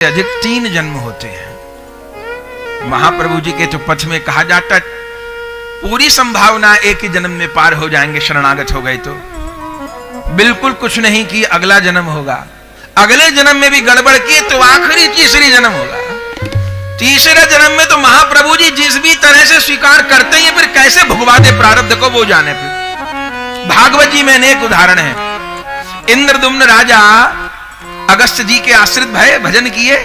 अधिक 3 जन्म होते हैं। महाप्रभु जी के तो पथ में कहा जाता पूरी संभावना एक ही जन्म में पार हो जाएंगे, शरणागत हो गए तो। बिल्कुल कुछ नहीं कि अगला जन्म होगा, अगले जन्म में भी गड़बड़ की तो आखिरी तीसरी जन्म होगा। तीसरे जन्म में तो महाप्रभु जी जिस भी तरह से स्वीकार करते हैं, फिर कैसे भुगवाते प्रारब्ध को वो जाने। फिर भागवत जी में एक उदाहरण है, इंद्रदुम्न राजा अगस्त्य जी के आश्रित भय, भजन किए,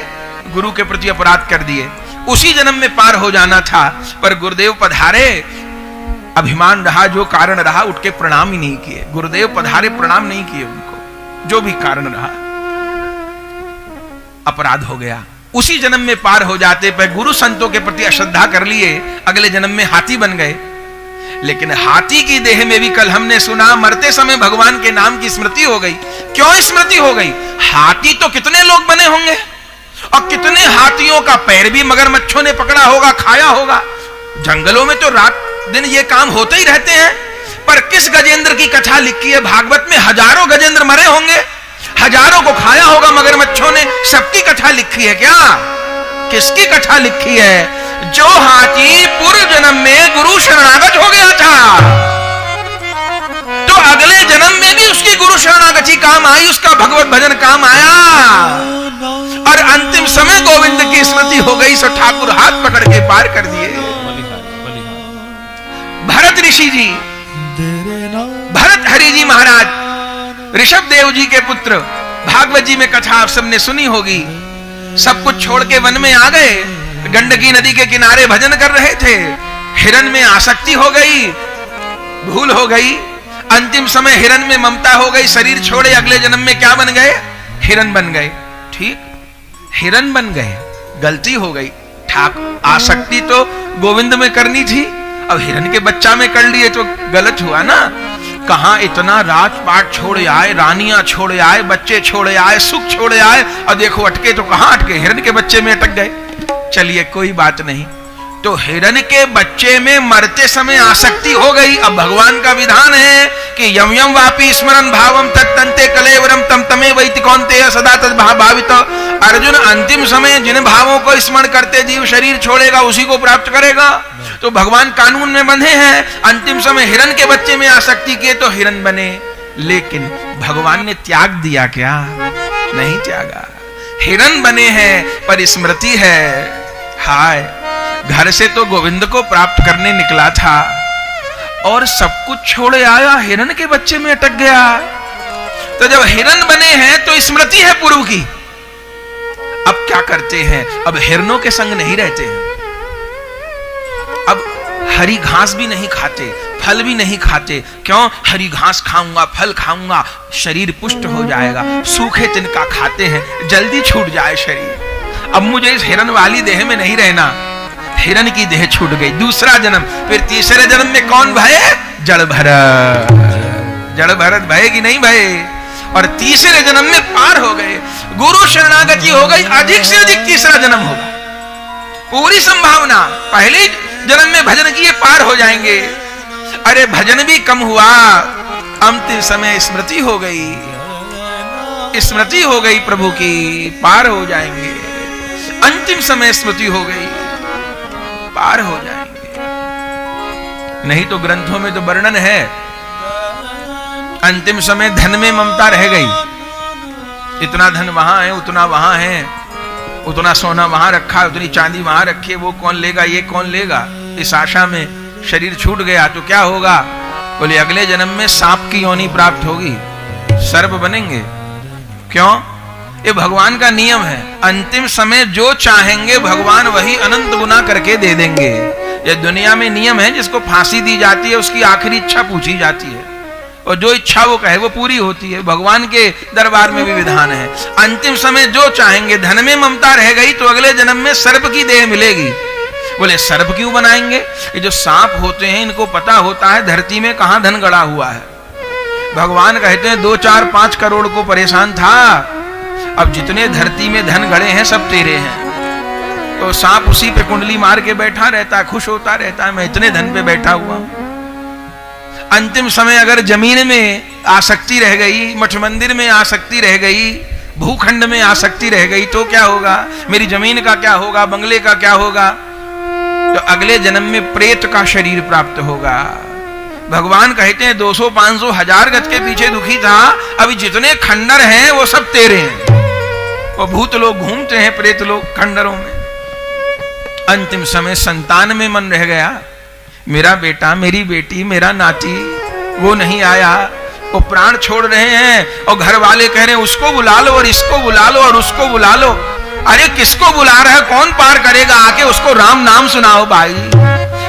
गुरु के प्रति अपराध कर दिए। उसी जन्म में पार हो जाना था, पर गुरुदेव पधारे, अभिमान रहा, जो कारण रहा, उठ के प्रणाम ही नहीं किए। गुरुदेव पधारे, प्रणाम नहीं किए उनको, जो भी कारण रहा, अपराध हो गया। उसी जन्म में पार हो जाते, पर गुरु संतों के प्रति अश्रद्धा कर लिए, अगले जन्म में हाथी बन गए। लेकिन हाथी की देह में भी कल हमने सुना, मरते समय भगवान के नाम की स्मृति हो गई। क्यों स्मृति हो गई? हाथी तो कितने लोग बने होंगे, और कितने हाथियों का पैर भी मगरमच्छों ने पकड़ा होगा, खाया होगा। जंगलों में तो रात दिन ये काम होते ही रहते हैं। पर किस गजेंद्र की कथा लिखी है भागवत में? हजारों गजेंद्र मरे होंगे, हजारों को खाया होगा मगरमच्छों ने। सबकी कथा लिखी है क्या? किसकी कथा लिखी है? जो हाथी पूर्व जन्म में गुरु शरणागत हो गया था, तो अगले जन्म में भी उसकी गुरु शरणागति काम आई, उसका भगवत भजन काम आया, और अंतिम समय गोविंद की स्मृति हो गई, सो ठाकुर हाथ पकड़ के पार कर दिए। भरत ऋषि जी, भरत हरि जी महाराज, ऋषभ देव जी के पुत्र, भागवत जी में कथा आप सबने सुनी होगी। सब कुछ छोड़ के वन में आ गए, गंडकी नदी के किनारे भजन कर रहे थे। हिरन में आसक्ति हो गई, भूल हो गई, अंतिम समय हिरन में ममता हो गई, शरीर छोड़े, अगले जन्म में क्या बन गए? हिरन बन गए। ठीक, हिरन बन गए, गलती हो गई। आसक्ति तो गोविंद में करनी थी, अब हिरन के बच्चा में कर लिए तो गलत हुआ ना। कहां इतना राजपाट छोड़ आए, रानियां छोड़ आए, बच्चे छोड़ आए, सुख छोड़ आए, और देखो अटके तो कहां अटके? हिरन के बच्चे में अटक गए। चलिए कोई बात नहीं, तो हिरन के बच्चे में मरते समय आसक्ति हो गई। अब भगवान का विधान है कि यम यम वापी स्मरण भावम तत्तंते कलेवरम तम तमे वैति कौन्तेय सदा तद भावित। अर्जुन, अंतिम समय जिन भावों को स्मरण करते जीव शरीर छोड़ेगा, उसी को प्राप्त करेगा। तो भगवान कानून में बंधे हैं। अंतिम समय हिरन के बच्चे में आसक्ति किए तो हिरन बने, लेकिन भगवान ने त्याग दिया क्या? नहीं त्यागा। हिरन बने हैं, पर स्मृति है। हाय, घर से तो गोविंद को प्राप्त करने निकला था, और सब कुछ छोड़ आया, हिरन के बच्चे में अटक गया। तो जब हिरन बने हैं तो स्मृति है पूर्व की। अब क्या करते हैं? अब हिरनों के संग नहीं रहते हैं, अब हरी घास भी नहीं खाते, फल भी नहीं खाते। क्यों? हरी घास खाऊंगा, फल खाऊंगा, शरीर पुष्ट हो जाएगा। सूखे तिनका खाते हैं, जल्दी छूट जाए शरीर। अब मुझे इस हिरन वाली देह में नहीं रहना, हिरन की देह छूट गई। दूसरा जन्म, फिर तीसरे जन्म में कौन भय? जड़ भरत। जड़ भरत भय कि नहीं भय? और तीसरे जन्म में पार हो गए, गुरु शरणागति हो गई। अधिक से अधिक तीसरा जन्म होगा, पूरी संभावना। पहले जन्म में भजन किए, पार हो जाएंगे। अरे भजन भी कम हुआ, अंतिम समय स्मृति हो गई, स्मृति हो गई प्रभु की, पार हो जाएंगे। अंतिम समय स्मृति हो गई, पार हो जाएंगे। नहीं तो ग्रंथों में तो वर्णन है, अंतिम समय धन में ममता रह गई। इतना धन वहां है, उतना वहां है, उतना सोना वहां रखा, उतनी चांदी वहां रखी है, वो कौन लेगा, ये कौन लेगा? इस आशा में शरीर छूट गया तो क्या होगा? बोले अगले जन्म में सांप की योनि प्राप्त होगी, सर्प बनेंगे। क्यों? ये भगवान का नियम है। अंतिम समय जो चाहेंगे भगवान वही अनंत गुना करके दे देंगे। ये दुनिया में नियम है, जिसको फांसी दी जाती है उसकी आखिरी इच्छा पूछी जाती है, और जो इच्छा वो कहे वो पूरी होती है। भगवान के दरबार में भी विधान है, अंतिम समय जो चाहेंगे। धन में ममता रह गई तो अगले जन्म में सर्प की देह मिलेगी। बोले सर्प क्यों बनाएंगे? ये जो सांप होते हैं इनको पता होता है धरती में कहां धन गड़ा हुआ है। भगवान कहते हैं 2, 4, 5 करोड़ को परेशान था, अब जितने धरती में धन गड़े हैं सब तेरे हैं। तो सांप उसी पे कुंडली मार के बैठा रहता है, खुश होता रहता है, मैं इतने धन पे बैठा हुआ हूं। अंतिम समय अगर जमीन में आसक्ति रह गई, मठ मंदिर में आसक्ति रह गई, भूखंड में आसक्ति रह गई तो क्या होगा, मेरी जमीन का क्या होगा, बंगले का क्या होगा, तो अगले जन्म में प्रेत का शरीर प्राप्त होगा। भगवान कहते हैं 200 500 1000 गज के पीछे दुखी था, अभी जितने खंडर हैं वो सब तेरे हैं। वो भूत लोग घूमते हैं, प्रेत लोग खंडरों में। अंतिम समय संतान में मन रह गया, मेरा बेटा, मेरी बेटी, मेरा नाती वो नहीं आया, वो प्राण छोड़ रहे हैं और घर वाले कह रहे हैं उसको बुला लो और इसको बुला लो और उसको बुला लो। अरे किसको बुला रहा है, कौन पार करेगा, आके उसको राम नाम सुनाओ भाई,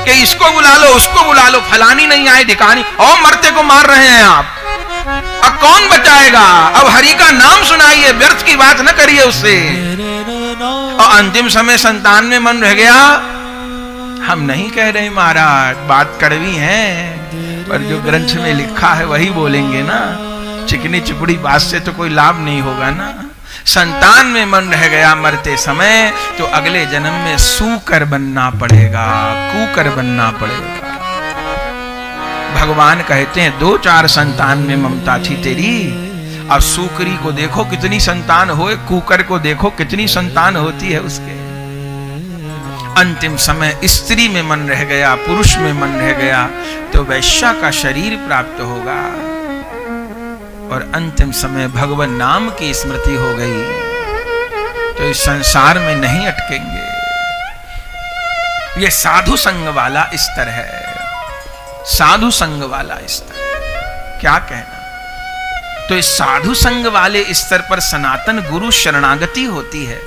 कि इसको बुला लो उसको बुला लो, फलानी नहीं आए ढिकानी, और मरते को मार रहे हैं आप, अब कौन बचाएगा, अब हरि का नाम सुनाइए, व्यर्थ की बात न करिए उससे। और अंतिम समय संतान में मन रह गया, हम नहीं कह रहे महाराज, बात कड़वी है, पर जो ग्रंथ में लिखा है वही बोलेंगे ना, चिकनी चुपड़ी बात से तो कोई लाभ नहीं होगा ना। संतान में मन रह गया मरते समय, तो अगले जन्म में सूकर बनना पड़ेगा, कूकर बनना पड़ेगा। भगवान कहते हैं 2-4 संतान में ममता थी तेरी, अब सूकरी को देखो कितनी संतान होए, कूकर को देखो कितनी संतान होती है उसके। अंतिम समय स्त्री में मन रह गया, पुरुष में मन रह गया, तो वैश्या का शरीर प्राप्त होगा। और अंतिम समय भगवान नाम की स्मृति हो गई, तो इस संसार में नहीं अटकेंगे। ये साधु संग वाला स्तर है, साधु संग वाला स्तर, क्या कहना। तो इस साधु संग वाले स्तर पर सनातन गुरु शरणागति होती है।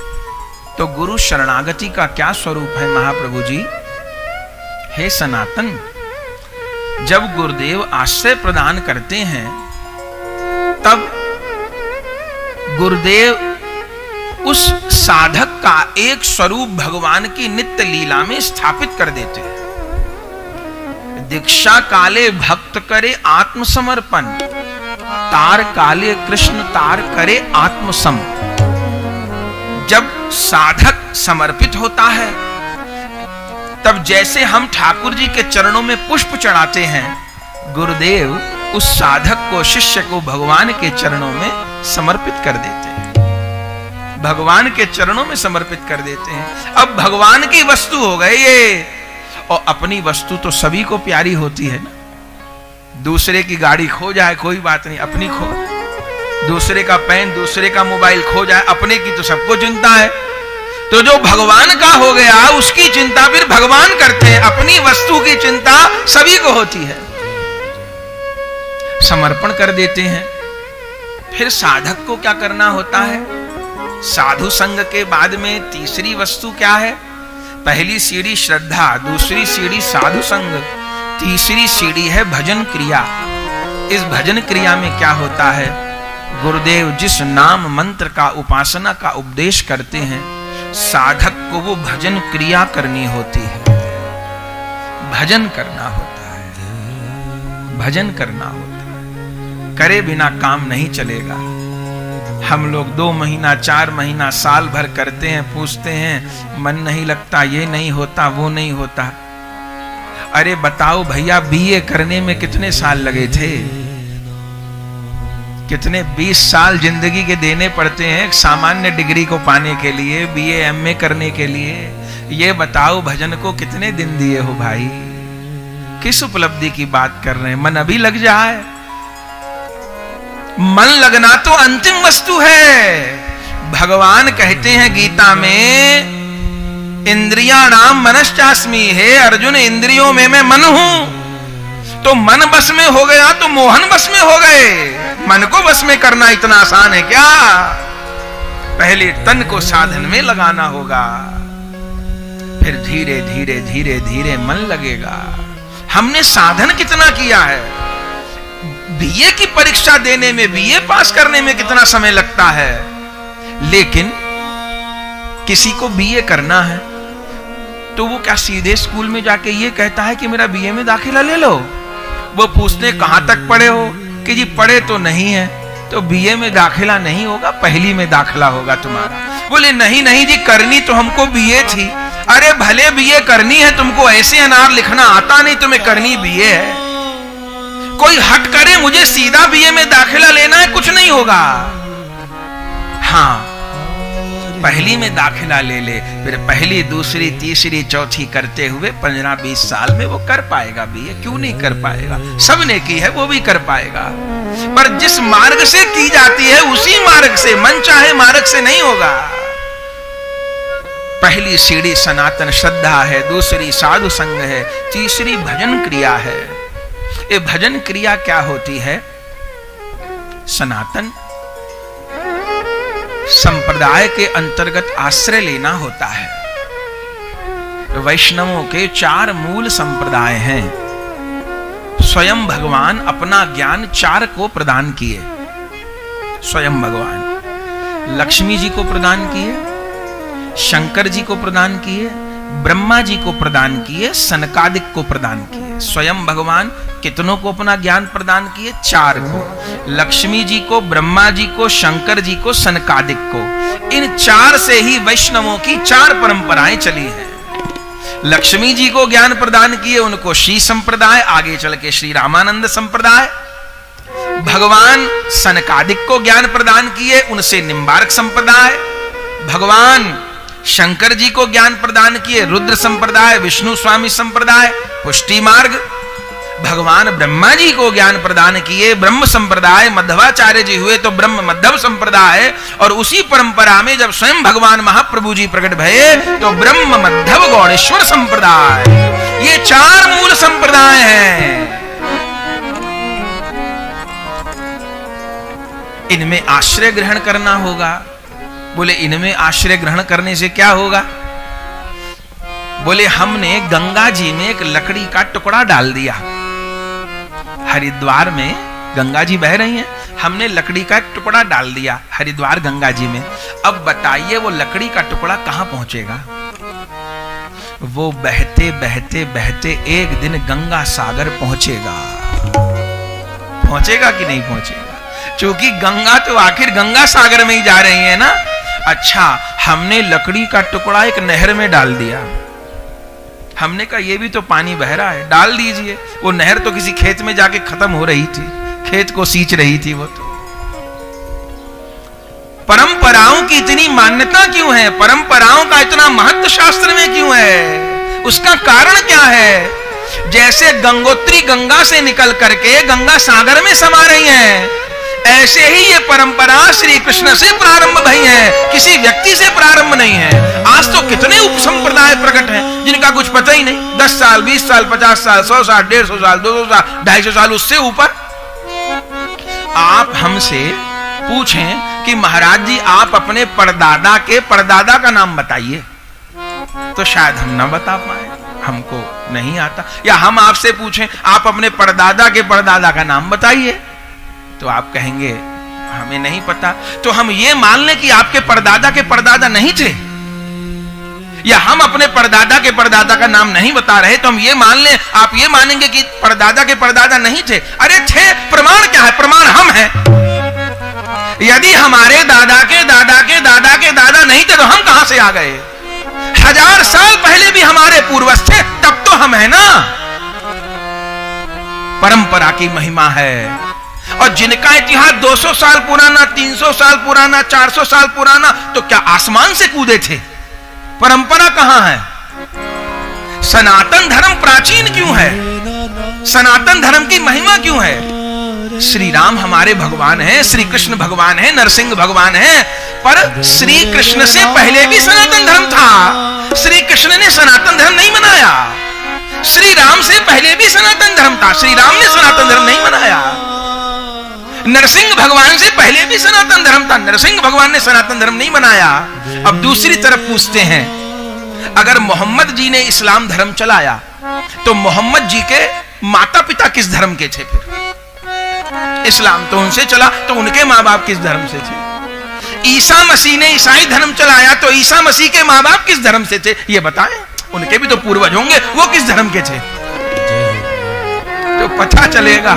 तो गुरु शरणागति का क्या स्वरूप है महाप्रभु जी? हे सनातन, जब गुरुदेव आश्रय प्रदान करते हैं तब गुरुदेव उस साधक का एक स्वरूप भगवान की नित्य लीला में स्थापित कर देते हैं। दीक्षा काले भक्त करे आत्मसमर्पण, तार काले कृष्ण तार करे आत्मसम। जब साधक समर्पित होता है तब जैसे हम ठाकुर जी के चरणों में पुष्प चढ़ाते हैं, गुरुदेव उस साधक को, शिष्य को भगवान के चरणों में समर्पित कर देते हैं, भगवान के चरणों में समर्पित कर देते हैं। अब भगवान की वस्तु हो गए ये, और अपनी वस्तु तो सभी को प्यारी होती है ना। दूसरे की गाड़ी खो जाए कोई बात नहीं, अपनी खो, दूसरे का पेन, दूसरे का मोबाइल खो जाए, अपने की तो सबको चिंता है। तो जो भगवान का हो गया उसकी चिंता फिर भगवान करते हैं, अपनी वस्तु की चिंता सभी को होती है, समर्पण कर देते हैं। फिर साधक को क्या करना होता है? साधु संग के बाद में तीसरी वस्तु क्या है? पहली सीढ़ी श्रद्धा, दूसरी सीढ़ी साधु संग, तीसरी सीढ़ी है भजन क्रिया। इस भजन क्रिया में क्या होता है? गुरुदेव जिस नाम मंत्र का, उपासना का उपदेश करते हैं, साधक को वो भजन क्रिया करनी होती है, भजन करना होता है, भजन करना होता है। करे बिना काम नहीं चलेगा। हम लोग 2 महीना 4 महीना साल भर करते हैं, पूछते हैं मन नहीं लगता, ये नहीं होता, वो नहीं होता। अरे बताओ भैया, बीए करने में कितने साल लगे थे? कितने 20 साल जिंदगी के देने पड़ते हैं एक सामान्य डिग्री को पाने के लिए, बीए एमए करने के लिए। ये बताओ भजन को कितने दिन दिए हो भाई? किस उपलब्धि की बात कर रहे हैं? मन अभी लग जाए। मन लगना तो अंतिम वस्तु है। भगवान कहते हैं गीता में, इंद्रियाणाम मनश्चास्मि, हे अर्जुन इंद्रियों में मैं मन हूं। तो मन बस में हो गया तो मोहन बस में हो गए। मन को बस में करना इतना आसान है क्या? पहले तन को साधन में लगाना होगा, फिर धीरे धीरे धीरे धीरे मन लगेगा। हमने साधन कितना किया है? बीए की परीक्षा देने में, बीए पास करने में कितना समय लगता है, लेकिन किसी को बीए करना है तो वो क्या सीधे स्कूल में जाके ये कहता है कि मेरा बीए में दाखिला ले लो? वो पूछते कहां तक पढ़े हो कि जी पढ़े तो नहीं है। तो बीए में दाखिला नहीं होगा, पहली में दाखिला होगा तुम्हारा। बोले नहीं नहीं जी, करनी तो हमको बीए थी। अरे भले बीए करनी है, तुमको ऐसे अनार लिखना आता नहीं, तुम्हें करनी बीए है। कोई हट करे मुझे सीधा बीए में दाखिला लेना है, कुछ नहीं होगा। हाँ, पहली में दाखिला ले ले, फिर पहली दूसरी तीसरी चौथी करते हुए 15-20 साल में वो कर पाएगा भी। ये क्यों नहीं कर पाएगा? सबने की है, वो भी कर पाएगा। पर जिस मार्ग से की जाती है उसी मार्ग से, मन चाहे मार्ग से नहीं होगा। पहली सीढ़ी सनातन श्रद्धा है, दूसरी साधु संग है, तीसरी भजन क्रिया है। ये भजन क्रिया क्या होती है? सनातन संप्रदाय के अंतर्गत आश्रय लेना होता है। वैष्णवों के 4 मूल संप्रदाय हैं। स्वयं भगवान अपना ज्ञान 4 को प्रदान किए। स्वयं भगवान लक्ष्मी जी को प्रदान किए, शंकर जी को प्रदान किए, ब्रह्मा जी को प्रदान किए, सनकादिक को प्रदान किए। स्वयं भगवान कितनों को अपना ज्ञान प्रदान किए? 4 को। लक्ष्मी जी को, ब्रह्मा जी को, शंकर जी को, सनकादिक को। इन 4 से ही वैष्णवों की 4 परंपराएं चली हैं। लक्ष्मी जी को ज्ञान प्रदान किए, उनको श्री संप्रदाय, आगे चल के श्री रामानंद संप्रदाय। भगवान सनकादिक को ज्ञान प्रदान किए, उनसे निम्बार्क संप्रदाय। भगवान शंकर जी को ज्ञान प्रदान किए, रुद्र संप्रदाय, विष्णु स्वामी संप्रदाय, पुष्टि मार्ग। भगवान ब्रह्मा जी को ज्ञान प्रदान किए, ब्रह्म संप्रदाय। मध्वाचार्य जी हुए तो ब्रह्म मध्व संप्रदाय। और उसी परंपरा में जब स्वयं भगवान महाप्रभु जी प्रकट भये तो ब्रह्म मध्व गौड़ेश्वर संप्रदाय। ये 4 मूल संप्रदाय हैं। इनमें आश्रय ग्रहण करना होगा। बोले इनमें आश्रय ग्रहण करने से क्या होगा? बोले हमने गंगा जी में एक लकड़ी का टुकड़ा डाल दिया। हरिद्वार में गंगा जी बह रही हैं, हमने लकड़ी का एक टुकड़ा डाल दिया हरिद्वार गंगा जी में। अब बताइए वो लकड़ी का टुकड़ा कहां पहुंचेगा? वो बहते बहते बहते एक दिन गंगा सागर पहुंचेगा। पहुंचेगा कि नहीं पहुंचेगा? क्योंकि गंगा तो आखिर गंगा सागर में ही जा रही है ना। अच्छा, हमने लकड़ी का टुकड़ा एक नहर में डाल दिया। हमने कहा ये भी तो पानी बह रहा है, डाल दीजिए। वो नहर तो किसी खेत में जाके खत्म हो रही थी, खेत को सींच रही थी वो तो। परंपराओं की इतनी मान्यता क्यों है? परंपराओं का इतना महत्व शास्त्र में क्यों है? उसका कारण क्या है? जैसे गंगोत्री गंगा से निकल करके गंगा सागर में समा रही है, ऐसे ही ये परंपरा श्री कृष्ण से प्रारंभ भई है, किसी व्यक्ति से प्रारंभ नहीं है। आज तो कितने उपसंप्रदाय प्रकट हैं जिनका कुछ पता ही नहीं। 10 साल, 20 साल, 50 साल, 100 साल, 150 साल, 200 साल, 250 साल, उससे ऊपर। आप हमसे पूछें कि महाराज जी आप अपने परदादा के परदादा का नाम बताइए, तो शायद हम ना बता पाए, हमको नहीं आता। या हम आपसे पूछें आप अपने परदादा के परदादा का नाम बताइए, तो आप कहेंगे हमें नहीं पता। तो हम ये मान लें कि आपके परदादा के परदादा नहीं थे, या हम अपने परदादा के परदादा का नाम नहीं बता रहे तो हम ये मान लें, आप ये मानेंगे कि परदादा के परदादा नहीं थे। अरे थे, प्रमाण क्या है? प्रमाण हम हैं। यदि हमारे दादा के दादा के दादा के दादा नहीं थे तो हम कहां से आ गए? 1000 साल पहले भी हमारे पूर्वज थे, तब तो हम है ना। परंपरा की महिमा है। और जिनका इतिहास 200 साल पुराना, 300 साल पुराना, 400 साल पुराना, तो क्या आसमान से कूदे थे? परंपरा कहां है? सनातन धर्म प्राचीन क्यों है? सनातन धर्म की महिमा क्यों है? श्री राम हमारे भगवान हैं, श्री कृष्ण भगवान हैं, नरसिंह भगवान हैं, पर श्री कृष्ण से पहले भी सनातन धर्म था। श्री कृष्ण ने सनातन धर्म नहीं बनाया। श्री राम से पहले भी सनातन धर्म था, श्री राम ने सनातन धर्म नहीं बनाया। नरसिंह भगवान से पहले भी सनातन धर्म था, नरसिंह भगवान ने सनातन धर्म नहीं बनाया। अब दूसरी तरफ पूछते हैं, अगर मोहम्मद जी ने इस्लाम धर्म चलाया तो मोहम्मद जी के माता पिता किस धर्म के थे? फिर इस्लाम तो उनसे चला, तो उनके माँ बाप किस धर्म से थे? ईसा मसीह ने ईसाई धर्म चलाया तो ईसा मसीह के माँ बाप किस धर्म से थे? ये बताएं, उनके भी तो पूर्वज होंगे, वो किस धर्म के थे? तो पता चलेगा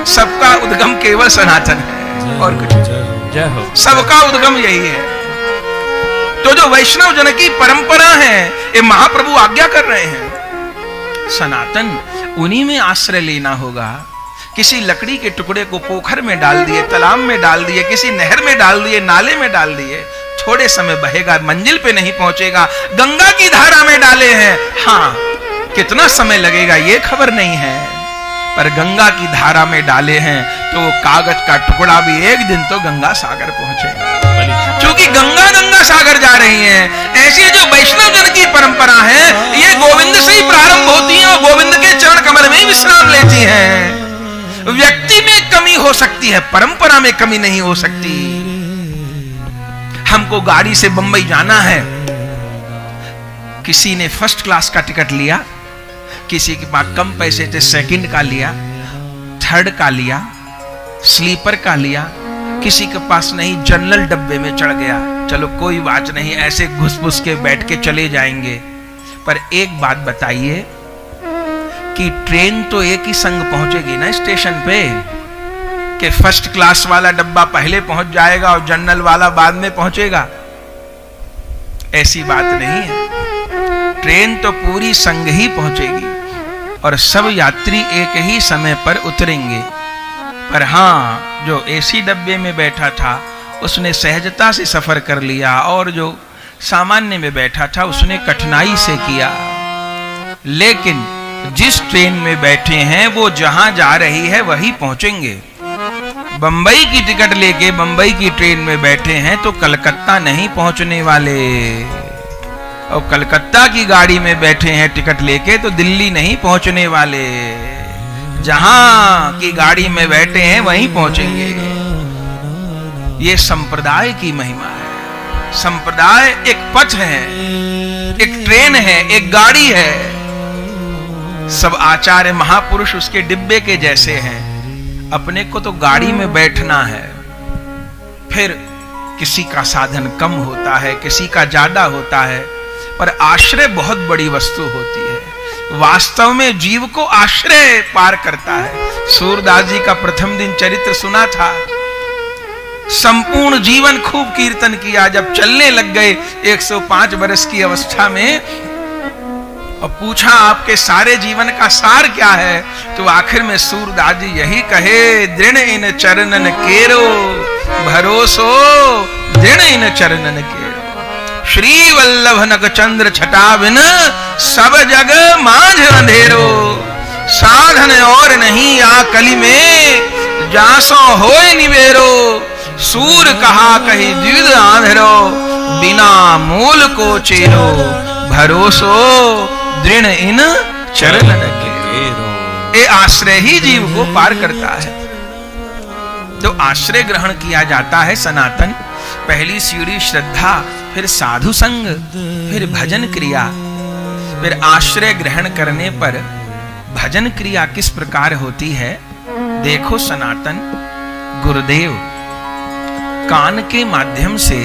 सबका उद्गम केवल सनातन है और कुछ नहीं। सबका उद्गम यही है। तो जो वैष्णव जन की परंपरा है, ये महाप्रभु आज्ञा कर रहे हैं, सनातन, उन्हीं में आश्रय लेना होगा। किसी लकड़ी के टुकड़े को पोखर में डाल दिए, तालाब में डाल दिए, किसी नहर में डाल दिए, नाले में डाल दिए, थोड़े समय बहेगा, मंजिल पे नहीं पहुंचेगा। गंगा की धारा में डाले हैं, हाँ कितना समय लगेगा ये खबर नहीं है, पर गंगा की धारा में डाले हैं तो कागज का टुकड़ा भी एक दिन तो गंगा सागर पहुंचेगा। क्योंकि गंगा गंगा सागर जा रही हैं। ऐसी जो वैष्णव जन की परंपरा है, ये गोविंद से ही प्रारंभ होती है और गोविंद के चरण कमल में ही विश्राम लेती हैं। व्यक्ति में कमी हो सकती है, परंपरा में कमी नहीं हो सकती। हमको गाड़ी से बंबई जाना है, किसी ने फर्स्ट क्लास का टिकट लिया, किसी के पास कम पैसे थे सेकंड का लिया, थर्ड का लिया, स्लीपर का लिया, किसी के पास नहीं जनरल डब्बे में चढ़ गया। चलो कोई बात नहीं, ऐसे घुस-पुस के बैठ के चले जाएंगे। पर एक बात बताइए कि ट्रेन तो एक ही संग पहुंचेगी ना स्टेशन पे, कि फर्स्ट क्लास वाला डब्बा पहले पहुंच जाएगा और जनरल वाला बाद में पहुंचेगा? ऐसी बात नहीं है। ट्रेन तो पूरी संग ही पहुंचेगी और सब यात्री एक ही समय पर उतरेंगे। पर हाँ, जो एसी डब्बे में बैठा था उसने सहजता से सफर कर लिया और जो सामान्य में बैठा था उसने कठिनाई से किया। लेकिन जिस ट्रेन में बैठे हैं वो जहां जा रही है वही पहुंचेंगे। बंबई की टिकट लेके बंबई की ट्रेन में बैठे हैं तो कलकत्ता नहीं पहुंचने वाले, और कलकत्ता की गाड़ी में बैठे हैं टिकट लेके तो दिल्ली नहीं पहुंचने वाले। जहां की गाड़ी में बैठे हैं वहीं पहुंचेंगे। ये संप्रदाय की महिमा है। संप्रदाय एक पथ है, एक ट्रेन है, एक गाड़ी है। सब आचार्य महापुरुष उसके डिब्बे के जैसे हैं। अपने को तो गाड़ी में बैठना है, फिर किसी का साधन कम होता है, किसी का ज्यादा होता है, पर आश्रय बहुत बड़ी वस्तु होती है। वास्तव में जीव को आश्रय पार करता है। सूरदास जी का प्रथम दिन चरित्र सुना था। संपूर्ण जीवन खूब कीर्तन किया, जब चलने लग गए 105 वर्ष की अवस्था में और पूछा आपके सारे जीवन का सार क्या है, तो आखिर में सूरदास जी यही कहे, दृढ़ इन चरणन केरो भरोसो, दृढ़ इन चरणन केरो। श्री वल्लभ नग चंद्र छटा बिन सब जग माझ अंधेरो। साधन और नहीं आ कली में, जासो होए निवेरो। सूर कहा कही द्विध आंधरो, बिना मूल को चेरो। भरोसो दृढ़ इन चरणन केरो। ये आश्रय ही जीव को पार करता है। तो आश्रय ग्रहण किया जाता है सनातन। पहली सीढ़ी श्रद्धा, फिर साधु संग, फिर भजन क्रिया। फिर आश्रय ग्रहण करने पर भजन क्रिया किस प्रकार होती है देखो। सनातन गुरुदेव कान के माध्यम से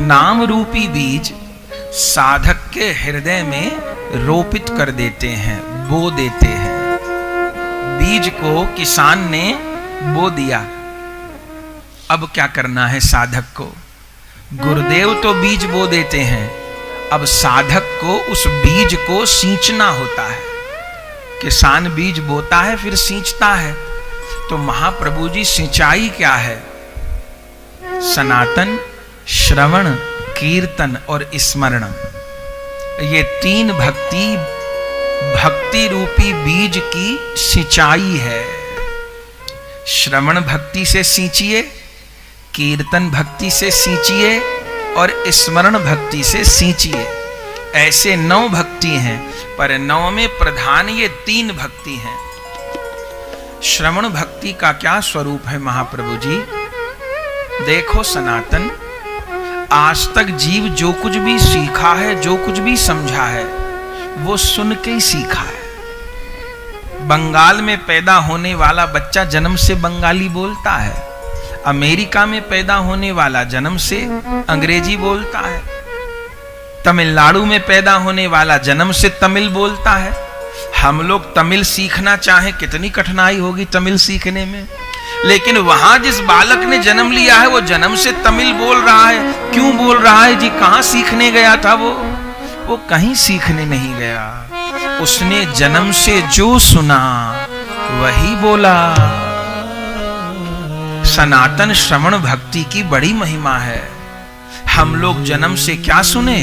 नाम रूपी बीज साधक के हृदय में रोपित कर देते हैं, बो देते हैं। बीज को किसान ने बो दिया, अब क्या करना है साधक को? गुरुदेव तो बीज बो देते हैं, अब साधक को उस बीज को सींचना होता है। किसान बीज बोता है फिर सींचता है, तो महाप्रभु जी सिंचाई क्या है? सनातन, श्रवण, कीर्तन और स्मरण, ये तीन भक्ति रूपी बीज की सिंचाई है। श्रवण भक्ति से सींचिए, कीर्तन भक्ति से सींचिए और स्मरण भक्ति से सींचिए। ऐसे 9 भक्ति हैं, पर 9 में प्रधान ये 3 भक्ति हैं। श्रवण भक्ति का क्या स्वरूप है महाप्रभु जी? देखो सनातन, आज तक जीव जो कुछ भी सीखा है, जो कुछ भी समझा है, वो सुन के ही सीखा है। बंगाल में पैदा होने वाला बच्चा जन्म से बंगाली बोलता है, अमेरिका में पैदा होने वाला जन्म से अंग्रेजी बोलता है, तमिलनाडु में पैदा होने वाला जन्म से तमिल बोलता है। हम लोग तमिल सीखना चाहें, कितनी कठिनाई होगी तमिल सीखने में, लेकिन वहां जिस बालक ने जन्म लिया है वो जन्म से तमिल बोल रहा है। क्यों बोल रहा है जी? कहां सीखने गया था वो कहीं सीखने नहीं गया। उसने जन्म से जो सुना वही बोला। सनातन श्रवण भक्ति की बड़ी महिमा है। हम लोग जन्म से क्या सुने?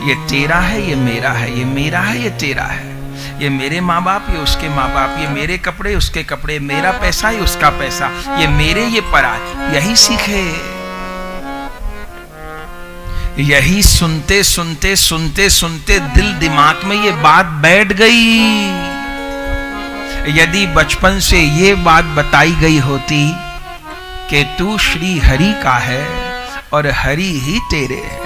ये तेरा है, ये मेरा है, ये मेरा है, ये तेरा है, ये मेरे माँ बाप, ये उसके माँ बाप, ये मेरे कपड़े, उसके कपड़े, मेरा पैसा, ये उसका पैसा, ये मेरे, ये परा। यही सीखे। यही सुनते सुनते सुनते सुनते दिल दिमाग में ये बात बैठ गई। यदि बचपन से ये बात बताई गई होती कि तू श्री हरि का है और हरि ही तेरे है,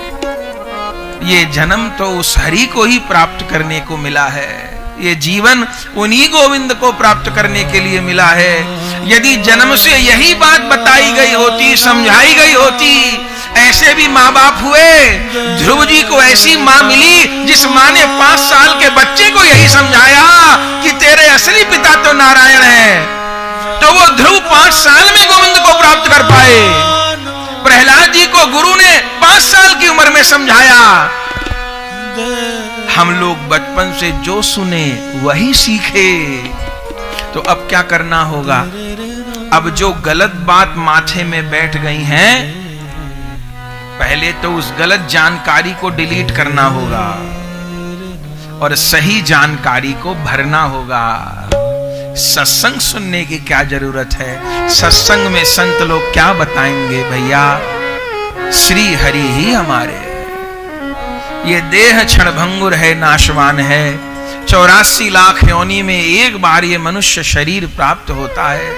ये जन्म तो उस हरि को ही प्राप्त करने को मिला है, ये जीवन उन्हीं गोविंद को प्राप्त करने के लिए मिला है। यदि जन्म से यही बात बताई गई होती, समझाई गई होती, ऐसे भी माँ बाप हुए। ध्रुव जी को ऐसी माँ मिली जिस माँ ने 5 साल के बच्चे को यही समझाया कि तेरे असली पिता तो नारायण है, तो वो ध्रुव 5 साल में गोविंद को प्राप्त कर पाए। प्रहलाद जी को गुरु ने 5 साल की उम्र में समझाया। हम लोग बचपन से जो सुने वही सीखे। तो अब क्या करना होगा? अब जो गलत बात माथे में बैठ गई हैं, पहले तो उस गलत जानकारी को डिलीट करना होगा और सही जानकारी को भरना होगा। सत्संग सुनने की क्या जरूरत है? सत्संग में संत लोग क्या बताएंगे? भैया श्री हरि ही हमारे। ये देह क्षणभंगुर है, नाशवान है। 84 लाख योनि में एक बार ये मनुष्य शरीर प्राप्त होता है।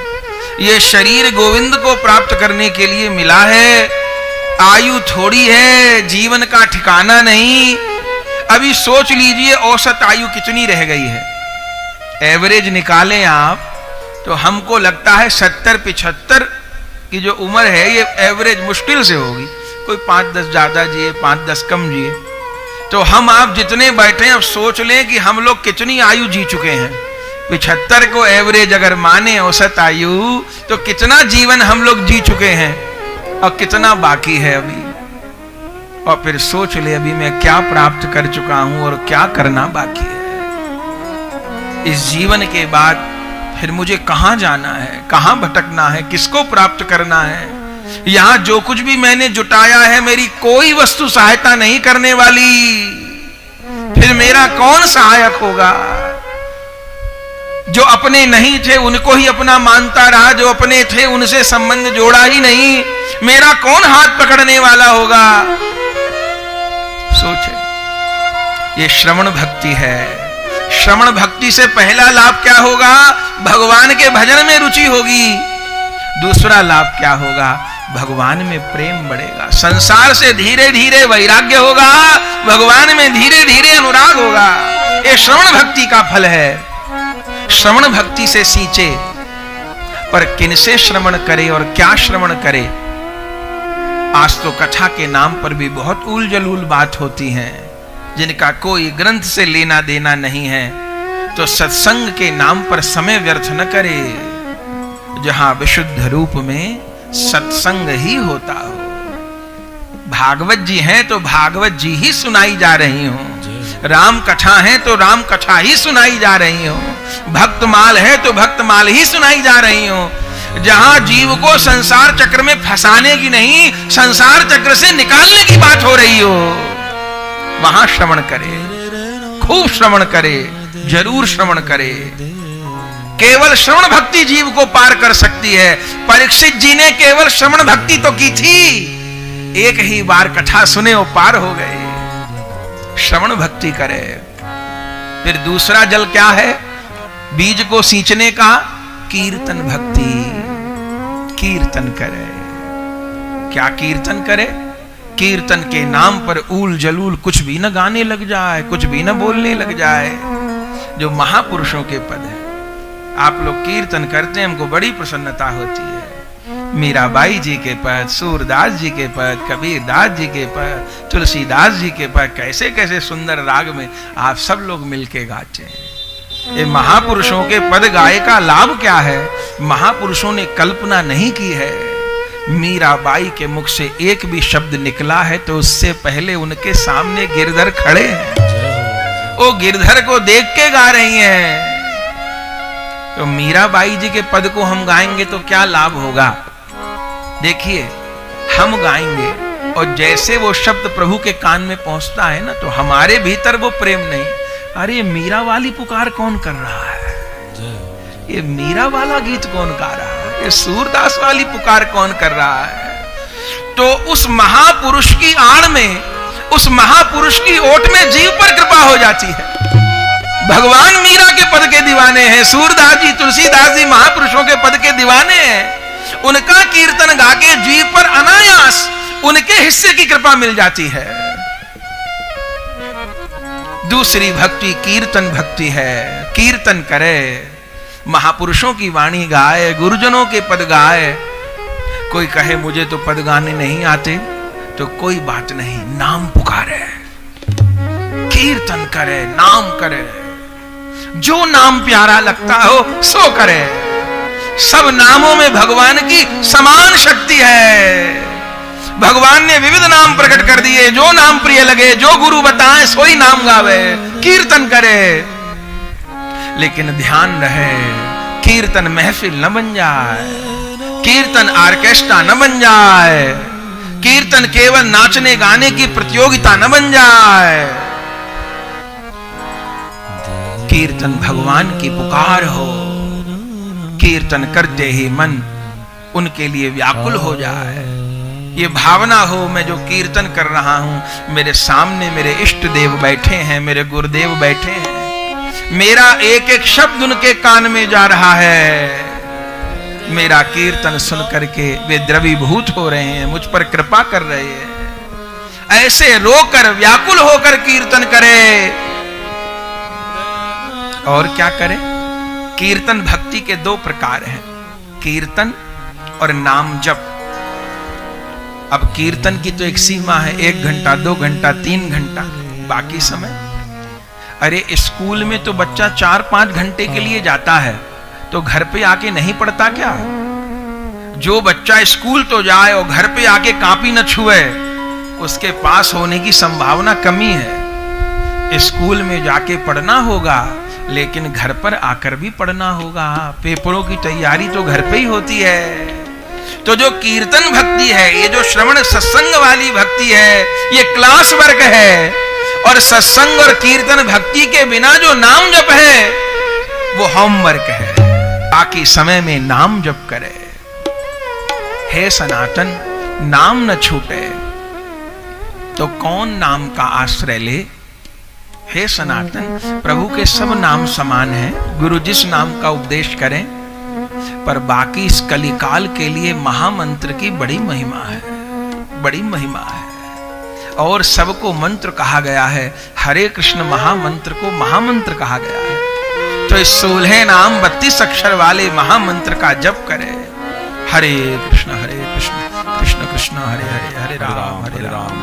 ये शरीर गोविंद को प्राप्त करने के लिए मिला है। आयु थोड़ी है, जीवन का ठिकाना नहीं। अभी सोच लीजिए औसत आयु कितनी रह गई है। एवरेज निकालें आप तो हमको लगता है 70-75 की जो उम्र है ये एवरेज मुश्किल से होगी। कोई 5-10 ज्यादा जिए, 5-10 कम जिए। तो हम आप जितने बैठे हैं अब सोच लें कि हम लोग कितनी आयु जी चुके हैं। 75 को एवरेज अगर माने औसत आयु, तो कितना जीवन हम लोग जी चुके हैं और कितना बाकी है अभी। और फिर सोच ले अभी मैं क्या प्राप्त कर चुका हूं और क्या करना बाकी है। इस जीवन के बाद फिर मुझे कहां जाना है, कहां भटकना है, किसको प्राप्त करना है। यहां जो कुछ भी मैंने जुटाया है मेरी कोई वस्तु सहायता नहीं करने वाली। फिर मेरा कौन सहायक होगा? जो अपने नहीं थे उनको ही अपना मानता रहा, जो अपने थे उनसे संबंध जोड़ा ही नहीं, मेरा कौन हाथ पकड़ने वाला होगा? सोचे, ये श्रवण भक्ति है। श्रवण भक्ति से पहला लाभ क्या होगा? भगवान के भजन में रुचि होगी। दूसरा लाभ क्या होगा? भगवान में प्रेम बढ़ेगा। संसार से धीरे धीरे वैराग्य होगा, भगवान में धीरे धीरे अनुराग होगा। ये श्रवण भक्ति का फल है। श्रवण भक्ति से सींचे, पर किनसे श्रवण करे और क्या श्रवण करे? आज तो कथा के नाम पर भी बहुत उल जलूल बात होती है, जिनका कोई ग्रंथ से लेना देना नहीं है। तो सत्संग के नाम पर समय व्यर्थ न करे, जहां विशुद्ध रूप में सत्संग ही होता हो। भागवत जी हैं तो भागवत जी ही सुनाई जा रही हो, राम कथा है तो राम कथा ही सुनाई जा रही हो, भक्तमाल है तो भक्तमाल ही सुनाई जा रही हो। जहां जीव को संसार चक्र में फंसाने की नहीं, संसार चक्र से निकालने की बात हो रही हो, वहां श्रवण करे, खूब श्रवण करे, जरूर श्रवण करे। केवल श्रवण भक्ति जीव को पार कर सकती है। परीक्षित जी ने केवल श्रवण भक्ति तो की थी, एक ही बार कथा सुने वो पार हो गए। श्रवण भक्ति करे। फिर दूसरा जल क्या है बीज को सींचने का? कीर्तन भक्ति। कीर्तन करे। क्या कीर्तन करे? कीर्तन के नाम पर ऊल जलूल कुछ भी न गाने लग जाए, कुछ भी न बोलने लग जाए। जो महापुरुषों के पद है, आप लोग कीर्तन करते हैं, हमको बड़ी प्रसन्नता होती है। मीराबाई जी के पद, सूरदास जी के पद, कबीरदास जी के पद, तुलसीदास जी के पद, कैसे कैसे सुंदर राग में आप सब लोग मिलके गाते हैं। ये महापुरुषों के पद गाए का लाभ क्या है? महापुरुषों ने कल्पना नहीं की है। मीराबाई के मुख से एक भी शब्द निकला है तो उससे पहले उनके सामने गिरधर खड़े हैं, वो गिरधर को देख के गा रही हैं। तो मीराबाई जी के पद को हम गाएंगे तो क्या लाभ होगा? देखिए, हम गाएंगे और जैसे वो शब्द प्रभु के कान में पहुंचता है ना, तो हमारे भीतर वो प्रेम नहीं, अरे मीरा वाली पुकार कौन कर रहा है, ये मीरा वाला गीत कौन गा रहा है, ये सूरदास वाली पुकार कौन कर रहा है। तो उस महापुरुष की आड़ में, उस महापुरुष की ओट में जीव पर कृपा हो जाती है। भगवान मीरा के पद के दीवाने हैं, सूरदास जी, तुलसीदास जी महापुरुषों के पद के दीवाने हैं। उनका कीर्तन गा के जीव पर अनायास उनके हिस्से की कृपा मिल जाती है। दूसरी भक्ति कीर्तन भक्ति है। कीर्तन करे, महापुरुषों की वाणी गाए, गुरुजनों के पद गाए। कोई कहे मुझे तो पद गाने नहीं आते, तो कोई बात नहीं, नाम पुकारे, कीर्तन करे, नाम करे, जो नाम प्यारा लगता हो सो करे। सब नामों में भगवान की समान शक्ति है। भगवान ने विविध नाम प्रकट कर दिए, जो नाम प्रिय लगे, जो गुरु बताए सोई नाम गावे, कीर्तन करे। लेकिन ध्यान रहे, कीर्तन महफिल न बन जाए, कीर्तन ऑर्केस्ट्रा न बन जाए, कीर्तन केवल नाचने गाने की प्रतियोगिता न बन जाए। कीर्तन भगवान की पुकार हो, कीर्तन करते ही मन उनके लिए व्याकुल हो जाए। ये भावना हो, मैं जो कीर्तन कर रहा हूं, मेरे सामने मेरे इष्ट देव बैठे हैं, मेरे गुरुदेव बैठे हैं, मेरा एक एक शब्द उनके कान में जा रहा है। मेरा कीर्तन सुन करके वे द्रवीभूत हो रहे हैं, मुझ पर कृपा कर रहे हैं। ऐसे रोकर व्याकुल होकर कीर्तन करे। और क्या करे? कीर्तन भक्ति के दो प्रकार हैं, कीर्तन और नाम जप। अब कीर्तन की तो एक सीमा है, 1 घंटा 2 घंटा 3 घंटा, बाकी समय। अरे स्कूल में तो बच्चा 4-5 घंटे के लिए जाता है, तो घर पे आके नहीं पढ़ता क्या? जो बच्चा स्कूल तो जाए और घर पे आके कॉपी न छुए, उसके पास होने की संभावना कमी है। स्कूल में जाके पढ़ना होगा, लेकिन घर पर आकर भी पढ़ना होगा। पेपरों की तैयारी तो घर पे ही होती है। तो जो कीर्तन भक्ति है, ये जो श्रवण सत्संग वाली भक्ति है, ये क्लास वर्क है। और सत्संग और कीर्तन भक्ति के बिना जो नाम जप है, वो होमवर्क है। बाकी समय में नाम जप करे। हे सनातन, नाम न छूटे तो कौन नाम का आश्रय ले। हे सनातन, प्रभु के सब नाम समान हैं, गुरु जिस नाम का उपदेश करें, पर बाकी इस कलिकाल के लिए महामंत्र की बड़ी महिमा है, बड़ी महिमा है। और सबको मंत्र कहा गया है, हरे कृष्ण महामंत्र को महामंत्र कहा गया है। तो इस 16 नाम 32 अक्षर वाले महामंत्र का जप करे। हरे कृष्ण कृष्ण कृष्ण हरे हरे, हरे राम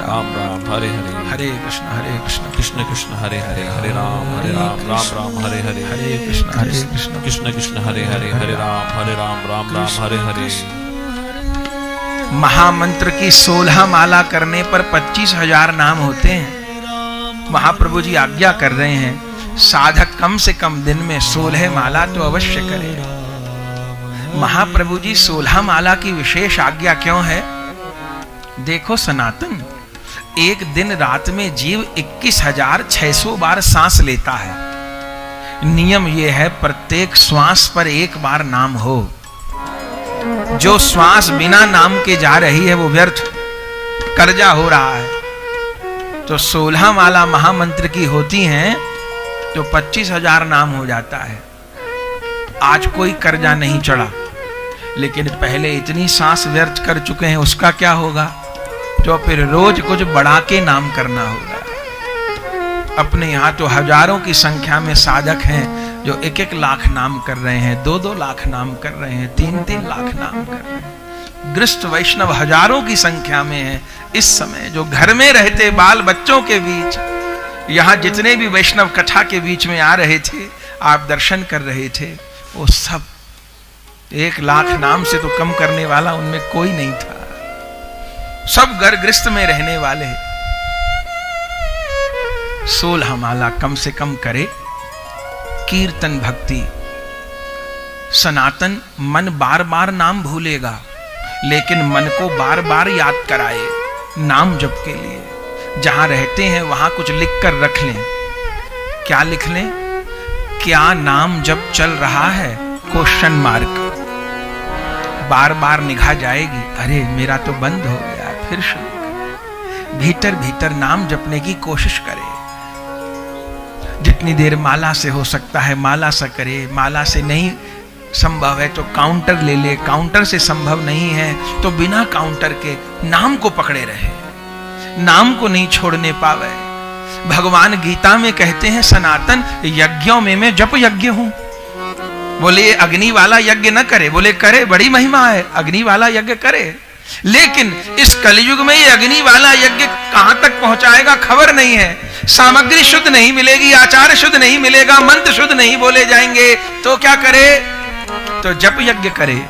राम राम हरे हरे, हरे कृष्ण कृष्ण कृष्ण हरे हरे, हरे राम राम हरे हरे, हरे कृष्ण कृष्ण हरे हरे, हरे राम राम हरे हरे। महामंत्र की 16 माला करने पर 25,000 नाम होते हैं। महाप्रभु जी आज्ञा कर रहे हैं, साधक कम से कम दिन में 16 माला तो अवश्य करे। महाप्रभु जी 16 माला की विशेष आज्ञा क्यों है? देखो सनातन, एक दिन रात में जीव 21,600 बार सांस लेता है। नियम यह है, प्रत्येक श्वास पर एक बार नाम हो। जो श्वास बिना नाम के जा रही है वो व्यर्थ, कर्जा हो रहा है। तो 16 माला महामंत्र की होती हैं तो 25,000 नाम हो जाता है। आज कोई कर्जा नहीं चढ़ा, लेकिन पहले इतनी सांस व्यर्थ कर चुके हैं, उसका क्या होगा? तो फिर रोज कुछ बढ़ा के नाम करना होगा। अपने यहाँ तो हजारों की संख्या में साधक हैं जो 1-1 लाख नाम कर रहे हैं, 2-2 लाख नाम कर रहे हैं, 3-3 लाख नाम कर रहे हैं। गृहस्थ वैष्णव हजारों की संख्या में है इस समय, जो घर में रहते बाल बच्चों के बीच, यहाँ जितने भी वैष्णव कथा के बीच में आ रहे थे, आप दर्शन कर रहे थे, वो सब 1 लाख नाम से तो कम करने वाला उनमें कोई नहीं था। सब घर गृहस्थ में रहने वाले। 16 माला कम से कम करे। कीर्तन भक्ति सनातन मन बार बार नाम भूलेगा, लेकिन मन को बार बार याद कराए नाम जप के लिए। जहां रहते हैं वहां कुछ लिख कर रख लें। क्या लिख लें? क्या नाम जब चल रहा है? Question mark. बार बार निगाह जाएगी, अरे मेरा तो बंद हो गया, फिर शुरू। भीतर भीतर नाम जपने की कोशिश करें। जितनी देर माला से हो सकता है माला से करे। माला से नहीं संभव है तो काउंटर ले ले। काउंटर से संभव नहीं है तो बिना काउंटर के नाम को पकड़े रहे, नाम को नहीं छोड़ने पावे। भगवान गीता में कहते हैं सनातन यज्ञों में मैं जप यज्ञ हूं। बोले अग्नि वाला यज्ञ न करे, बोले करे, बड़ी महिमा है, अग्नि वाला यज्ञ करे। लेकिन इस कलयुग में ये अग्नि वाला यज्ञ कहां तक पहुंचाएगा खबर नहीं है। सामग्री शुद्ध नहीं मिलेगी, आचार शुद्ध नहीं मिलेगा, मंत्र शुद्ध नहीं बोले जाएंगे, तो क्या करे? तो जप यज्ञ करे।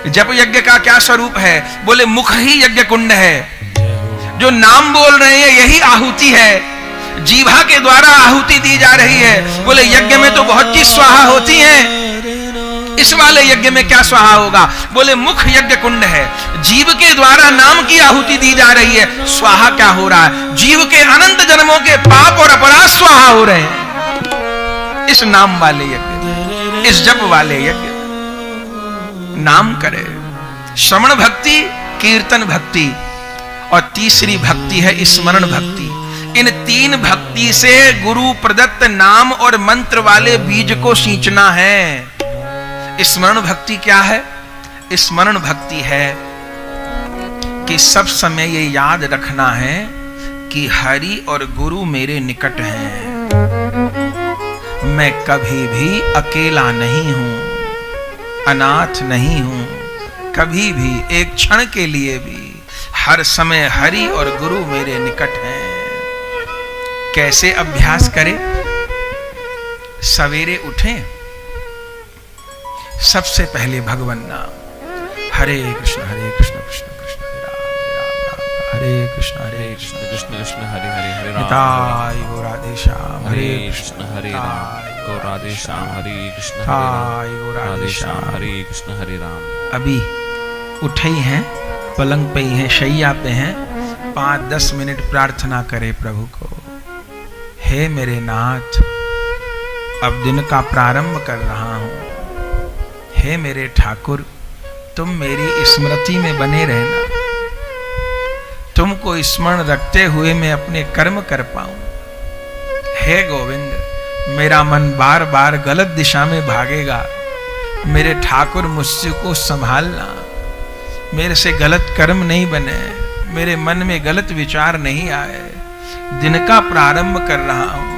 जप यज्ञ का क्या स्वरूप है? बोले मुख ही यज्ञ कुंड है। जो नाम बोल रहे हैं यही आहुति है, जीभा के द्वारा आहुति दी जा रही है। बोले यज्ञ में तो बहुत चीज स्वाहा होती हैं, इस वाले यज्ञ में क्या स्वाहा होगा? बोले मुख यज्ञ कुंड है, जीव के द्वारा नाम की आहुति दी जा रही है। स्वाहा क्या हो रहा है? जीव के अनंत जन्मों के पाप और अपराध स्वाहा हो रहे हैं इस नाम वाले यज्ञ, इस जप वाले यज्ञ। नाम करे। श्रवण भक्ति, कीर्तन भक्ति और तीसरी भक्ति है स्मरण भक्ति। इन तीन भक्ति से गुरु प्रदत्त नाम और मंत्र वाले बीज को सींचना है। स्मरण भक्ति क्या है? स्मरण भक्ति है कि सब समय ये याद रखना है कि हरि और गुरु मेरे निकट हैं। मैं कभी भी अकेला नहीं हूं, अनाथ नहीं हूं। कभी भी एक क्षण के लिए भी हर समय हरि और गुरु मेरे निकट हैं। कैसे अभ्यास करें? सवेरे उठें, सबसे पहले भगवान नाम, हरे कृष्ण कृष्ण कृष्ण हरे कृष्ण कृष्ण कृष्ण हरे हरे हरे राम गो राधे श्याम हरे कृष्ण हरे राम गो राधे श्याम हरे कृष्ण हरे गो राधे श्याम हरे कृष्ण हरे राम। अभी उठे ही हैं, पलंग पे ही हैं, शैया पे हैं, 5-10 मिनट प्रार्थना करें प्रभु को। हे मेरे नाथ, अब दिन का प्रारंभ कर रहा हूं। हे मेरे ठाकुर, तुम मेरी स्मृति में बने रहना। तुमको स्मरण रखते हुए मैं अपने कर्म कर पाऊं। हे गोविंद, मेरा मन बार बार गलत दिशा में भागेगा, मेरे ठाकुर मुझसे को संभालना। मेरे से गलत कर्म नहीं बने, मेरे मन में गलत विचार नहीं आए। दिन का प्रारंभ कर रहा हूं,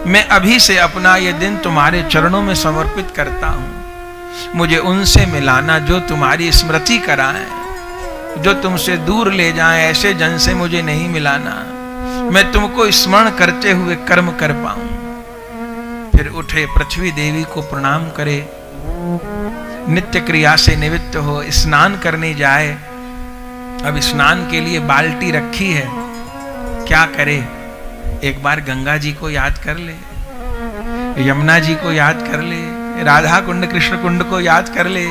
मैं अभी से अपना ये दिन तुम्हारे चरणों में समर्पित करता हूं। मुझे उनसे मिलाना जो तुम्हारी स्मृति कराएं, जो तुमसे दूर ले जाएं। ऐसे जन से मुझे नहीं मिलाना, मैं तुमको स्मरण करते हुए कर्म कर पाऊं। फिर उठे, पृथ्वी देवी को प्रणाम करे, नित्य क्रिया से निवृत्त हो, स्नान करने जाए। अब स्नान के लिए बाल्टी रखी है, क्या करे? एक बार गंगा जी को याद कर ले, यमुना जी को याद कर ले, राधा कुंड कृष्ण कुंड को याद कर ले।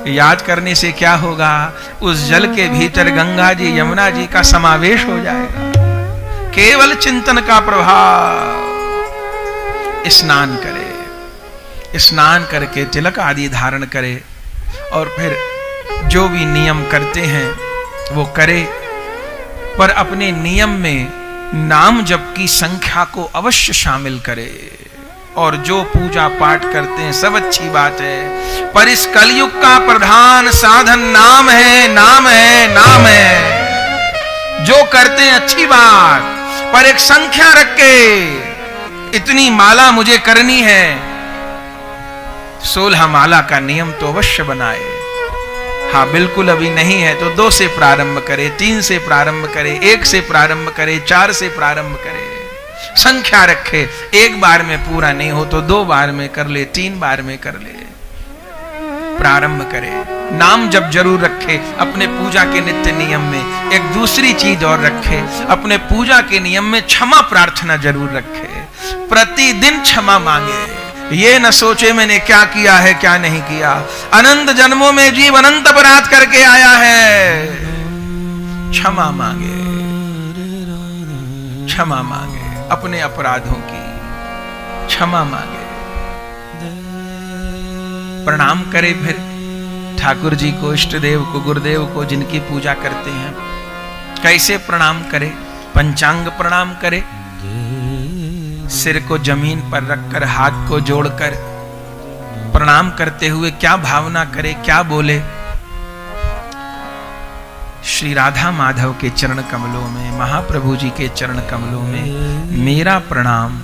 याद करने से क्या होगा? उस जल के भीतर गंगा जी यमुना जी का समावेश हो जाएगा। केवल चिंतन का प्रभाव। स्नान करे, स्नान करके तिलक आदि धारण करे और फिर जो भी नियम करते हैं वो करे, पर अपने नियम में नाम जप की संख्या को अवश्य शामिल करे। और जो पूजा पाठ करते हैं सब अच्छी बात है, पर इस कलयुग का प्रधान साधन नाम है, नाम है, नाम है। जो करते हैं अच्छी बात, पर एक संख्या रख के इतनी माला मुझे करनी है। 16 माला का नियम तो अवश्य बनाए। हाँ, बिल्कुल अभी नहीं है तो 2 से प्रारंभ करे, 3 से प्रारंभ करे, 1 से प्रारंभ करे, 4 से प्रारंभ करे। संख्या रखे, एक बार में पूरा नहीं हो तो 2 बार में कर ले, 3 बार में कर ले। प्रारंभ करे। नाम जब जरूर रखे अपने पूजा के नित्य नियम में। एक दूसरी चीज और रखे, अपने पूजा के नियम में क्षमा प्रार्थना जरूर रखे। प्रतिदिन क्षमा मांगे, ये न सोचे मैंने क्या किया है क्या नहीं किया। अनंत जन्मों में जीव अनंत अपराध करके आया है। क्षमा मांगे, क्षमा मांगे, अपने अपराधों की क्षमा मांगे, प्रणाम करे। फिर ठाकुर जी को, इष्ट देव को, गुरुदेव को जिनकी पूजा करते हैं, कैसे प्रणाम करे? पंचांग प्रणाम करे, सिर को जमीन पर रखकर हाथ को जोड़कर प्रणाम करते हुए क्या भावना करे, क्या बोले? श्री राधा माधव के चरण कमलों में, महाप्रभु जी के चरण कमलों में मेरा प्रणाम,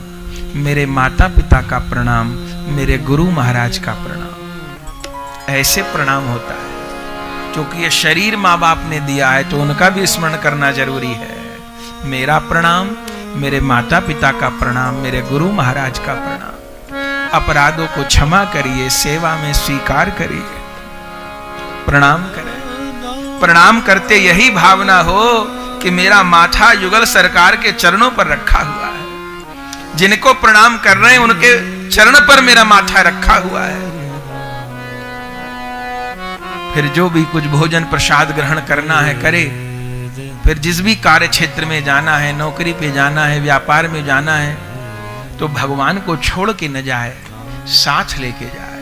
मेरे माता पिता का प्रणाम, मेरे गुरु महाराज का प्रणाम। ऐसे प्रणाम होता है, क्योंकि ये शरीर माँ बाप ने दिया है तो उनका भी स्मरण करना जरूरी है। मेरा प्रणाम, मेरे माता पिता का प्रणाम, मेरे गुरु महाराज का प्रणाम। अपराधों को क्षमा करिए, सेवा में स्वीकार करिए, प्रणाम करें। प्रणाम करते यही भावना हो कि मेरा माथा युगल सरकार के चरणों पर रखा हुआ है। जिनको प्रणाम कर रहे हैं उनके चरण पर मेरा माथा रखा हुआ है। फिर जो भी कुछ भोजन प्रसाद ग्रहण करना है करे। फिर जिस भी कार्य क्षेत्र में जाना है, नौकरी पे जाना है, व्यापार में जाना है, तो भगवान को छोड़ के न जाए, साथ लेके जाए,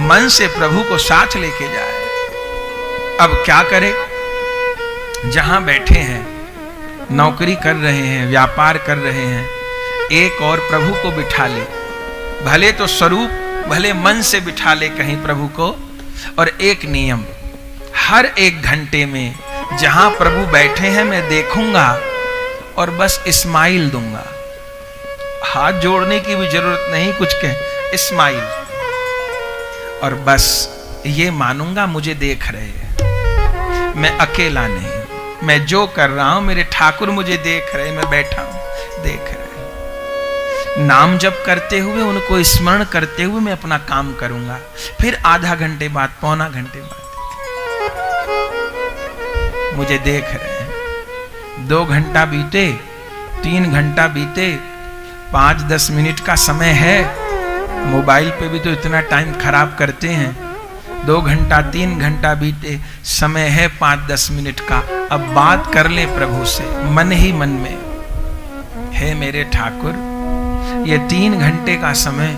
मन से प्रभु को साथ लेके जाए। अब क्या करे? जहां बैठे हैं, नौकरी कर रहे हैं, व्यापार कर रहे हैं, एक और प्रभु को बिठा ले। भले तो स्वरूप, भले मन से बिठा ले कहीं प्रभु को। और एक नियम, हर एक घंटे में जहां प्रभु बैठे हैं मैं देखूंगा और बस स्माइल दूंगा। हाथ जोड़ने की भी जरूरत नहीं, कुछ कह, स्माइल। और बस ये मानूंगा मुझे देख रहे हैं, मैं अकेला नहीं, मैं जो कर रहा हूं मेरे ठाकुर मुझे देख रहे, मैं बैठा हूं देख रहे। नाम जप करते हुए, उनको स्मरण करते हुए मैं अपना काम करूंगा। फिर आधा घंटे बाद, पौना घंटे बाद मुझे देख रहे हैं। 2 घंटा बीते, 3 घंटा बीते, 5-10 मिनट का समय है। मोबाइल पे भी तो इतना टाइम खराब करते हैं। 2 घंटा 3 घंटा बीते, समय है 5-10 मिनट का। अब बात कर ले प्रभु से मन ही मन में। हे मेरे ठाकुर, ये 3 घंटे का समय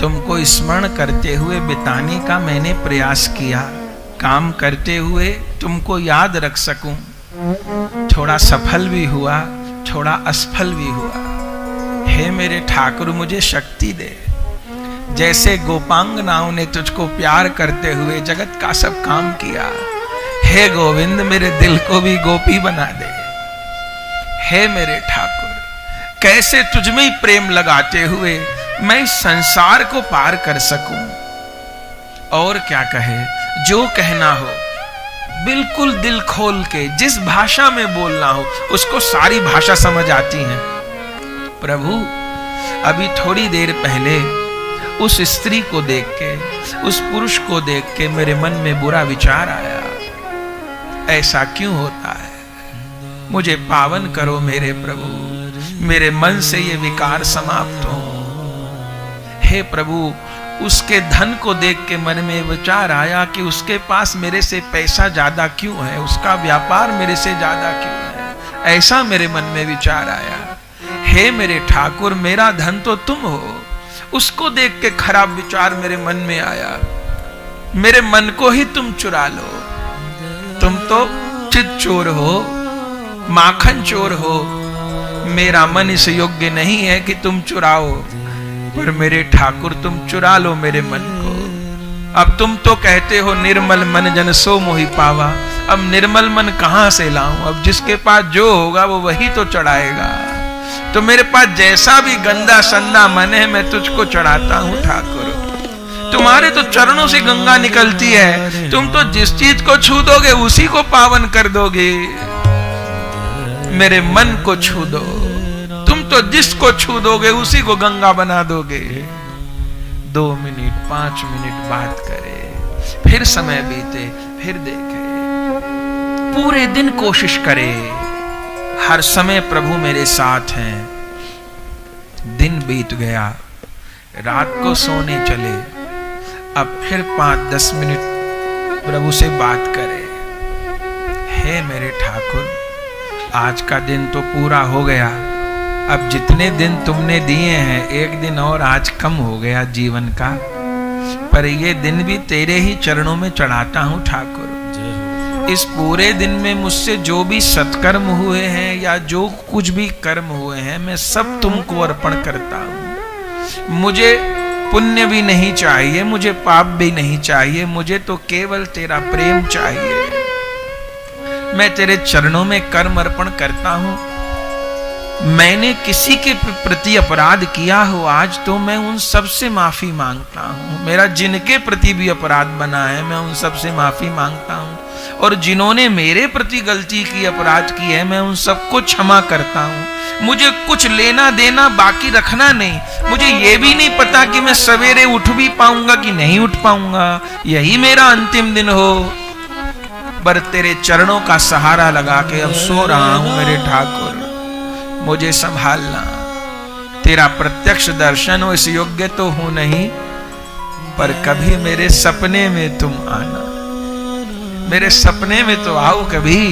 तुमको स्मरण करते हुए बिताने का मैंने प्रयास किया। काम करते हुए तुमको याद रख सकूं। थोड़ा सफल भी हुआ, थोड़ा असफल भी हुआ। हे मेरे ठाकुर, मुझे शक्ति दे। जैसे गोपांगनाओं ने तुझको प्यार करते हुए जगत का सब काम किया, हे गोविंद मेरे दिल को भी गोपी बना दे। हे मेरे ठाकुर, कैसे तुझ में ही प्रेम लगाते हुए मैं इस संसार को पार कर सकूं। और क्या कहे, जो कहना हो बिल्कुल दिल खोल के, जिस भाषा में बोलना हो, उसको सारी भाषा समझ आती है। प्रभु, अभी थोड़ी देर पहले उस स्त्री को देख के, उस पुरुष को देख के मेरे मन में बुरा विचार आया। ऐसा क्यों होता है? मुझे पावन करो मेरे प्रभु, मेरे मन से ये विकार समाप्त हो। हे प्रभु, उसके धन को देख के मन में विचार आया कि उसके पास मेरे से पैसा ज्यादा क्यों है, उसका व्यापार मेरे से ज्यादा क्यों है। ऐसा मेरे मन में विचार आया। हे मेरे ठाकुर, मेरा धन तो तुम हो। उसको देख के खराब विचार मेरे मन में आया। मेरे मन को ही तुम चुरा लो। तुम तो चित चोर हो, माखन चोर हो। मेरा मन इस योग्य नहीं है कि तुम चुराओ, पर मेरे ठाकुर तुम चुरा लो मेरे मन को। अब तुम तो कहते हो निर्मल मन जन सो मोहि पावा। अब निर्मल मन कहां से लाऊं? अब जिसके पास जो होगा वो वही तो चढ़ाएगा। तो मेरे पास जैसा भी गंदा संदा मन है मैं तुझको चढ़ाता हूं ठाकुर। तुम्हारे तो चरणों से गंगा निकलती है। तुम तो जिस चीज को छू दोगे उसी को पावन कर दोगे। मेरे मन को छू दो। तुम तो जिसको छू दोगे उसी को गंगा बना दोगे। 2 मिनट 5 मिनट बात करे, फिर समय बीते, फिर देखे। पूरे दिन कोशिश करे, हर समय प्रभु मेरे साथ हैं। दिन बीत गया, रात को सोने चले, अब फिर 5-10 मिनट प्रभु से बात करे, हे मेरे ठाकुर, आज का दिन तो पूरा हो गया, अब जितने दिन तुमने दिए हैं एक दिन और आज कम हो गया जीवन का, पर ये दिन भी तेरे ही चरणों में चढ़ाता हूं ठाकुर। इस पूरे दिन में मुझसे जो भी सत्कर्म हुए हैं या जो कुछ भी कर्म हुए हैं, मैं सब तुमको अर्पण करता हूं। मुझे पुण्य भी नहीं चाहिए, मुझे पाप भी नहीं चाहिए, मुझे तो केवल तेरा प्रेम चाहिए। मैं तेरे चरणों में कर्म अर्पण करता हूं। मैंने किसी के प्रति अपराध किया हो आज, तो मैं उन सब से माफी मांगता हूं। मेरा जिनके प्रति भी अपराध बना है, मैं उन सब से माफी मांगता हूं। और जिन्होंने मेरे प्रति गलती की, अपराध की है, मैं उन सबको क्षमा करता हूं। मुझे कुछ लेना देना बाकी रखना नहीं। मुझे ये भी नहीं पता कि मैं सवेरे उठ भी पाऊंगा कि नहीं उठ पाऊंगा, यही मेरा अंतिम दिन हो, पर तेरे चरणों का सहारा लगा के अब सो रहा हूं। मेरे ठाकुर, मुझे संभालना। तेरा प्रत्यक्ष दर्शन हो इस योग्य तो हूं नहीं, पर कभी मेरे सपने में तुम आना। मेरे सपने में तो आओ कभी,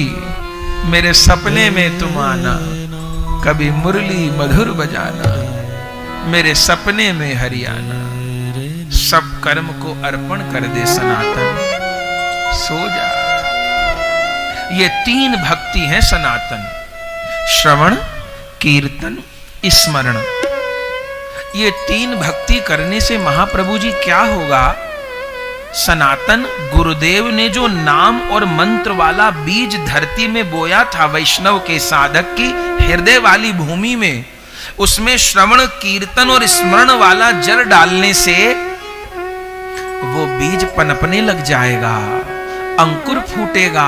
मेरे सपने में तुम आना। कभी मुरली मधुर बजाना, मेरे सपने में हरियाणा। सब कर्म को अर्पण कर दे सनातन, सो जा। ये 3 भक्ति है सनातन: श्रवण, कीर्तन, स्मरण। ये 3 भक्ति करने से महाप्रभु जी क्या होगा? सनातन गुरुदेव ने जो नाम और मंत्र वाला बीज धरती में बोया था वैष्णव के साधक की हृदय वाली भूमि में, उसमें श्रवण, कीर्तन और स्मरण वाला जल डालने से वो बीज पनपने लग जाएगा, अंकुर फूटेगा,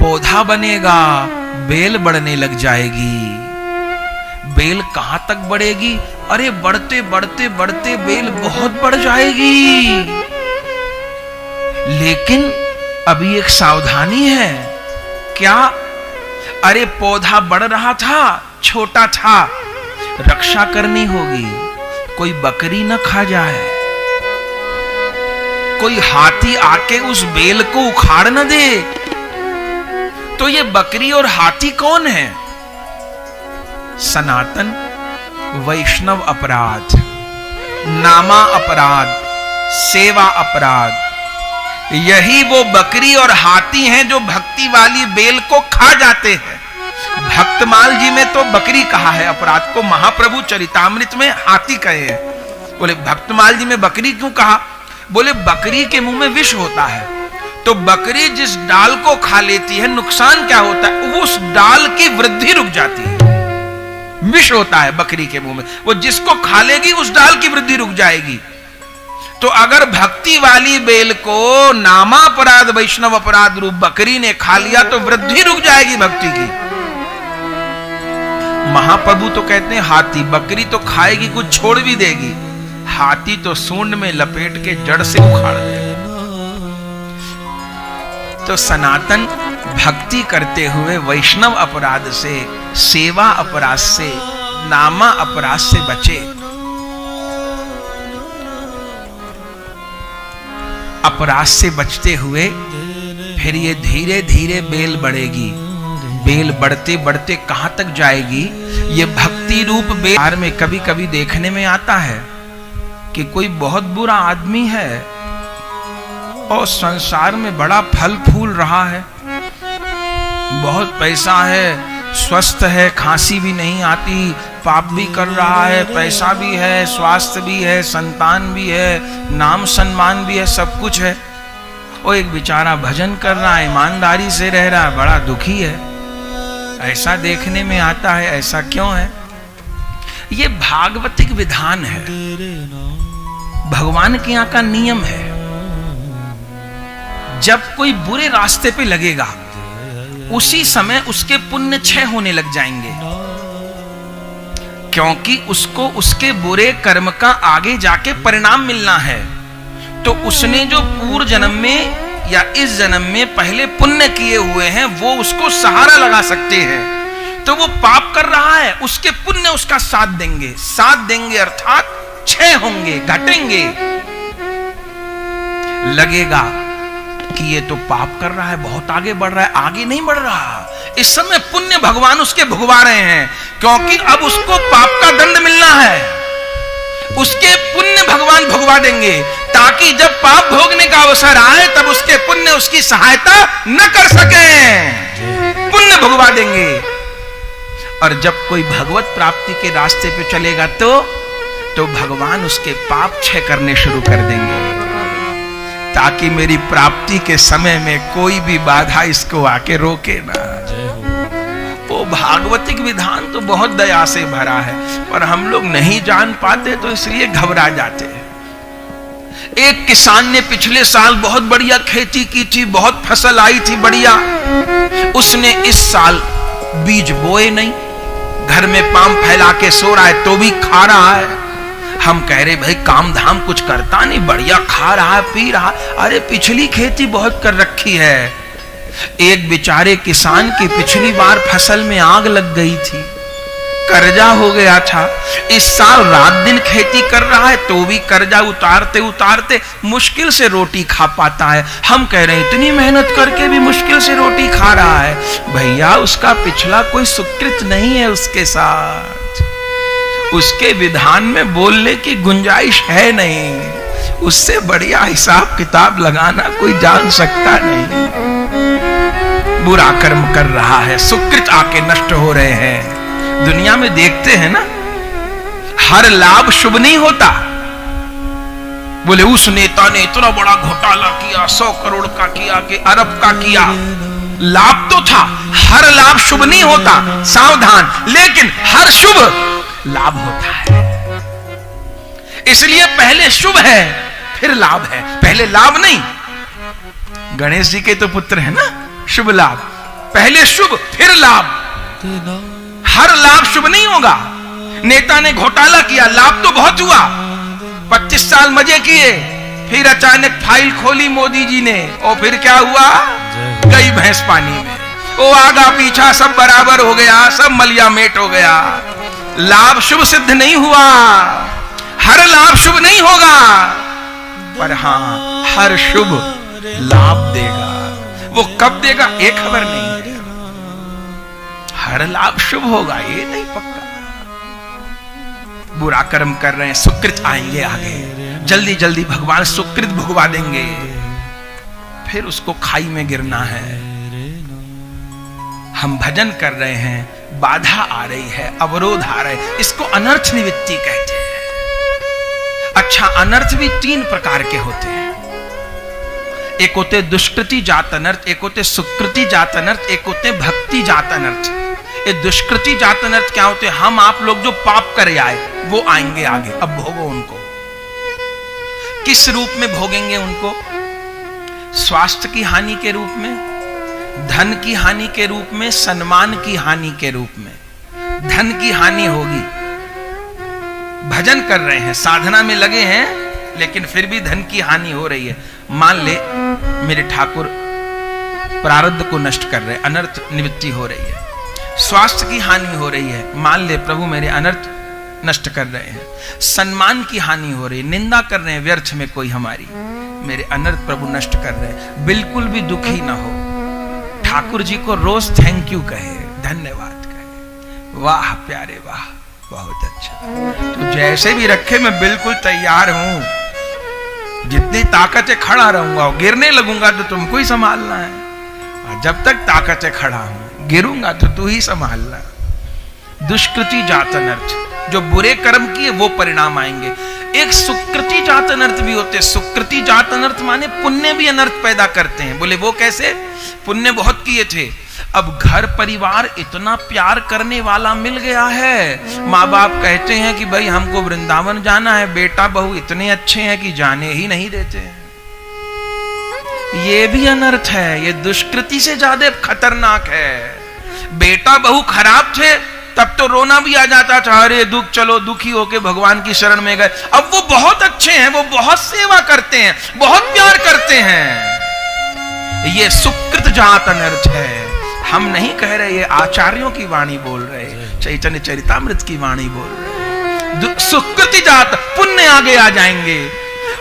पौधा बनेगा, बेल बढ़ने लग जाएगी। बेल कहां तक बढ़ेगी? अरे बढ़ते बढ़ते बढ़ते बेल बहुत बढ़ जाएगी। लेकिन अभी एक सावधानी है। क्या? अरे पौधा बढ़ रहा था, छोटा था, रक्षा करनी होगी, कोई बकरी न खा जाए, कोई हाथी आके उस बेल को उखाड़ न दे। तो ये बकरी और हाथी कौन है? सनातन वैष्णव अपराध, नामा अपराध, सेवा अपराध। यही वो बकरी और हाथी हैं जो भक्ति वाली बेल को खा जाते हैं। भक्तमाल जी में तो बकरी कहा है अपराध को, महाप्रभु चरितामृत में हाथी कहे हैं। बोले भक्तमाल जी में बकरी क्यों कहा? बोले बकरी के मुंह में विष होता है, तो बकरी जिस डाल को खा लेती है, नुकसान क्या होता है? उस डाल की वृद्धि रुक जाती है। विष होता है बकरी के मुंह में, वो जिसको खा लेगी उस डाल की वृद्धि रुक जाएगी। तो अगर भक्ति वाली बेल को नामापराध वैष्णव अपराध रूप बकरी ने खा लिया तो वृद्धि रुक जाएगी भक्ति की। महाप्रभु तो कहते हैं हाथी, बकरी तो खाएगी, कुछ छोड़ भी देगी, हाथी तो सूंड में लपेट के जड़ से उखाड़ देगा। तो सनातन भक्ति करते हुए वैष्णव अपराध से, सेवा अपराध से, नामा अपराध से बचे। अपराध से बचते हुए फिर ये धीरे धीरे बेल बढ़ेगी। बेल बढ़ते बढ़ते कहां तक जाएगी? ये भक्ति रूप बेल में कभी कभी देखने में आता है कि कोई बहुत बुरा आदमी है और संसार में बड़ा फल फूल रहा है, बहुत पैसा है, स्वस्थ है, खांसी भी नहीं आती, पाप भी कर रहा है, पैसा भी है, स्वास्थ्य भी है, संतान भी है, नाम सम्मान भी है, सब कुछ है। और एक बेचारा भजन कर रहा है, ईमानदारी से रह रहा है, बड़ा दुखी है। ऐसा देखने में आता है। ऐसा क्यों है? ये भागवतिक विधान है, भगवान के यहाँ का नियम है। जब कोई बुरे रास्ते पे लगेगा उसी समय उसके पुण्य क्षय होने लग जाएंगे, क्योंकि उसको उसके बुरे कर्म का आगे जाके परिणाम मिलना है। तो उसने जो पूर्व जन्म में या इस जन्म में पहले पुण्य किए हुए हैं वो उसको सहारा लगा सकते हैं। तो वो पाप कर रहा है, उसके पुण्य उसका साथ देंगे। साथ देंगे अर्थात क्षय होंगे, घटेंगे। लगेगा कि ये तो पाप कर रहा है, बहुत आगे बढ़ रहा है, आगे नहीं बढ़ रहा। इस समय पुण्य भगवान उसके भुगवा रहे हैं, क्योंकि अब उसको पाप का दंड मिलना है। उसके पुण्य भगवान भुगवा देंगे, ताकि जब पाप भोगने का अवसर आए तब उसके पुण्य उसकी सहायता न कर सके। पुण्य भुगवा देंगे। और जब कोई भगवत प्राप्ति के रास्ते पे चलेगा तो भगवान उसके पाप क्षय करने शुरू कर देंगे, ताकि मेरी प्राप्ति के समय में कोई भी बाधा इसको आके रोके ना। वो भागवतिक विधान तो बहुत दया से भरा है, पर हम लोग नहीं जान पाते तो इसलिए घबरा जाते हैं। एक किसान ने पिछले साल बहुत बढ़िया खेती की थी, बहुत फसल आई थी बढ़िया। उसने इस साल बीज बोए नहीं, घर में पाम फैला के सो रहा है तो भी खा रहा है। हम कह रहे भाई काम धाम कुछ करता नहीं, बढ़िया खा रहा है, पी रहा। अरे पिछली खेती बहुत कर रखी है। एक बेचारे किसान की पिछली बार फसल में आग लग गई थी, कर्जा हो गया था। इस साल रात दिन खेती कर रहा है तो भी कर्जा उतारते उतारते मुश्किल से रोटी खा पाता है। हम कह रहे हैं इतनी मेहनत करके भी मुश्किल से रोटी खा रहा है। भैया उसका पिछला कोई सुकृत नहीं है उसके साथ, उसके विधान में बोलने की गुंजाइश है नहीं। उससे बढ़िया हिसाब किताब लगाना कोई जान सकता नहीं। बुरा कर्म कर रहा है, सुकृत आके नष्ट हो रहे हैं। दुनिया में देखते हैं ना, हर लाभ शुभ नहीं होता। बोले उस नेता ने इतना बड़ा घोटाला किया, 100 करोड़ का किया कि अरब का किया, लाभ तो था। हर लाभ शुभ नहीं होता, सावधान। लेकिन हर शुभ लाभ होता है। इसलिए पहले शुभ है फिर लाभ है, पहले लाभ नहीं। गणेश जी के तो पुत्र है ना, शुभ लाभ। पहले शुभ फिर लाभ। हर लाभ शुभ नहीं होगा। नेता ने घोटाला किया, लाभ तो बहुत हुआ, 25 साल मजे किए, फिर अचानक फाइल खोली मोदी जी ने, और फिर क्या हुआ? गई भैंस पानी में। वो आगा पीछा सब बराबर हो गया, सब मलिया मेट हो गया। लाभ शुभ सिद्ध नहीं हुआ। हर लाभ शुभ नहीं होगा, पर हां हर शुभ लाभ देगा। वो कब देगा ये खबर नहीं है। हर लाभ शुभ होगा ये नहीं पक्का। बुरा कर्म कर रहे हैं, सुकृत आएंगे आगे, जल्दी जल्दी भगवान सुकृत भुगवा देंगे। फिर उसको खाई में गिरना है। हम भजन कर रहे हैं, बाधा आ रही है, अवरोध आ रहे हैं, इसको अनर्थ निवृत्ति कहते हैं। अच्छा, अनर्थ भी 3 प्रकार के होते हैं। एक होते दुष्कृति जात अनर्थ, एक होते सुकृति जात अनर्थ, एक होते भक्ति जात अनर्थ। ये दुष्कृति जात अनर्थ क्या होते हैं? हम आप लोग जो पाप करे आए वो आएंगे आगे, अब भोगो उनको। किस रूप में भोगेंगे उनको? स्वास्थ्य की हानि के रूप में, धन की हानि के रूप में, सम्मान की हानि के रूप में। धन की हानि होगी। भजन कर रहे हैं, साधना में लगे हैं, लेकिन फिर भी धन की हानि हो रही है। मान ले मेरे ठाकुर प्रारब्ध को नष्ट कर रहे, अनर्थ निवृत्ति हो रही है। स्वास्थ्य की हानि हो रही है, मान ले प्रभु मेरे अनर्थ नष्ट कर रहे हैं। सम्मान की हानि हो रही है, निंदा कर रहे हैं व्यर्थ में कोई हमारी, मेरे अनर्थ प्रभु नष्ट कर रहे हैं। बिल्कुल भी दुखी ना हो, ठाकुर जी को रोज थैंक यू कहे, धन्यवाद कहे, वाह प्यारे वाह, बहुत अच्छा। तो जैसे भी रखे मैं बिल्कुल तैयार हूं, जितनी ताकत है खड़ा रहूंगा, गिरने लगूंगा तो तुमको ही संभालना है, और जब तक ताकत है खड़ा हूं, गिरूंगा तो तू ही संभालना। दुष्कृति जात अनर्थ, जो बुरे कर्म किए वो परिणाम आएंगे। एक सुकृति जात अनर्थ भी होते। सुकृति जात अनर्थ माने पुण्य भी अनर्थ पैदा करते हैं। बोले वो कैसे? पुण्य बहुत किए थे, अब घर परिवार इतना प्यार करने वाला मिल गया है, माँ बाप कहते हैं कि भाई हमको वृंदावन जाना है, बेटा बहू इतने अच्छे हैं कि जाने ही नहीं देते हैं। ये भी अनर्थ है, ये दुष्कृति से ज्यादा खतरनाक है। बेटा बहू खराब थे तब तो रोना भी आ जाता था, अरे दुख, चलो दुखी होके भगवान की शरण में गए। अब वो बहुत अच्छे हैं, वो बहुत सेवा करते हैं, बहुत प्यार करते हैं। ये सुकृत जात अनर्थ है। हम नहीं कह रहे, ये आचार्यों की वाणी बोल रहे, चैतन्य चरितामृत की वाणी बोल रहे। सुकृति जात, पुण्य आगे आ जाएंगे।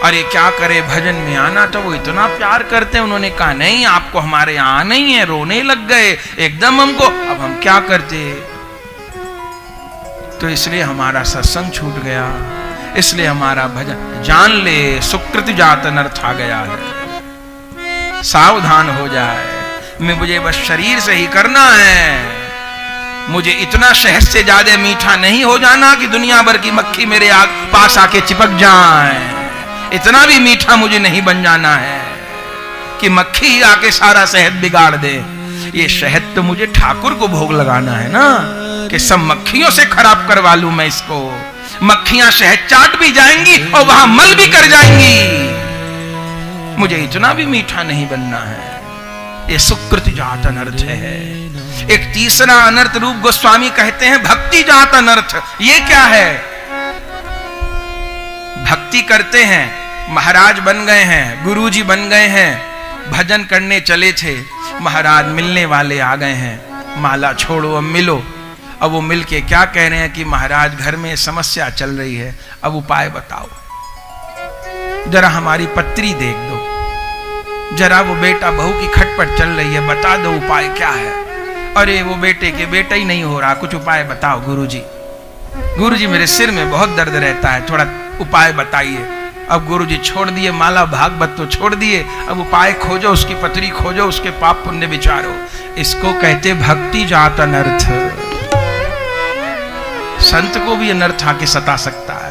अरे क्या करे, भजन में आना तो वो इतना प्यार करते हैं। उन्होंने कहा नहीं, आपको हमारे यहाँ नहीं है, रोने लग गए एकदम हमको। अब हम क्या करते, तो इसलिए हमारा सत्संग छूट गया, इसलिए हमारा भजन। जान ले सुकृति जात अनर्थ आ गया है, सावधान हो जाए। मुझे बस शरीर से ही करना है, मुझे इतना शहद से ज्यादा मीठा नहीं हो जाना कि दुनिया भर की मक्खी मेरे पास आके चिपक जाए। इतना भी मीठा मुझे नहीं बन जाना है कि मक्खी आके सारा शहद बिगाड़ दे। ये शहद तो मुझे ठाकुर को भोग लगाना है ना, कि सब मक्खियों से खराब करवा लूं मैं इसको। मक्खियां शहद चाट भी जाएंगी और वहां मल भी कर जाएंगी, मुझे इतना भी मीठा नहीं बनना है। ये सुकृति जात अनर्थ है। एक तीसरा अनर्थ रूप गोस्वामी कहते हैं भक्ति जात अनर्थ। ये क्या है? भक्ति करते हैं, महाराज बन गए हैं, गुरुजी बन गए हैं, भजन करने चले थे, महाराज मिलने वाले आ गए हैं, माला छोड़ो अब मिलो। अब वो मिलके क्या कह रहे हैं कि महाराज घर में समस्या चल रही है, अब उपाय बताओ, जरा हमारी पत्री देख दो, जरा वो बेटा बहू की खटपट चल रही है, बता दो उपाय क्या है। अरे वो बेटे के बेटा ही नहीं हो रहा, कुछ उपाय बताओ गुरुजी। गुरुजी मेरे सिर में बहुत दर्द रहता है, थोड़ा उपाय बताइए। अब गुरुजी छोड़ दिए, माला भागवत तो छोड़ दिए, अब उपाय खोजो, उसकी पत्री खोजो, उसके पाप पुण्य विचारो। इसको कहते भक्ति जात अनर्थ। संत को भी अनर्थ आके सता सकता है।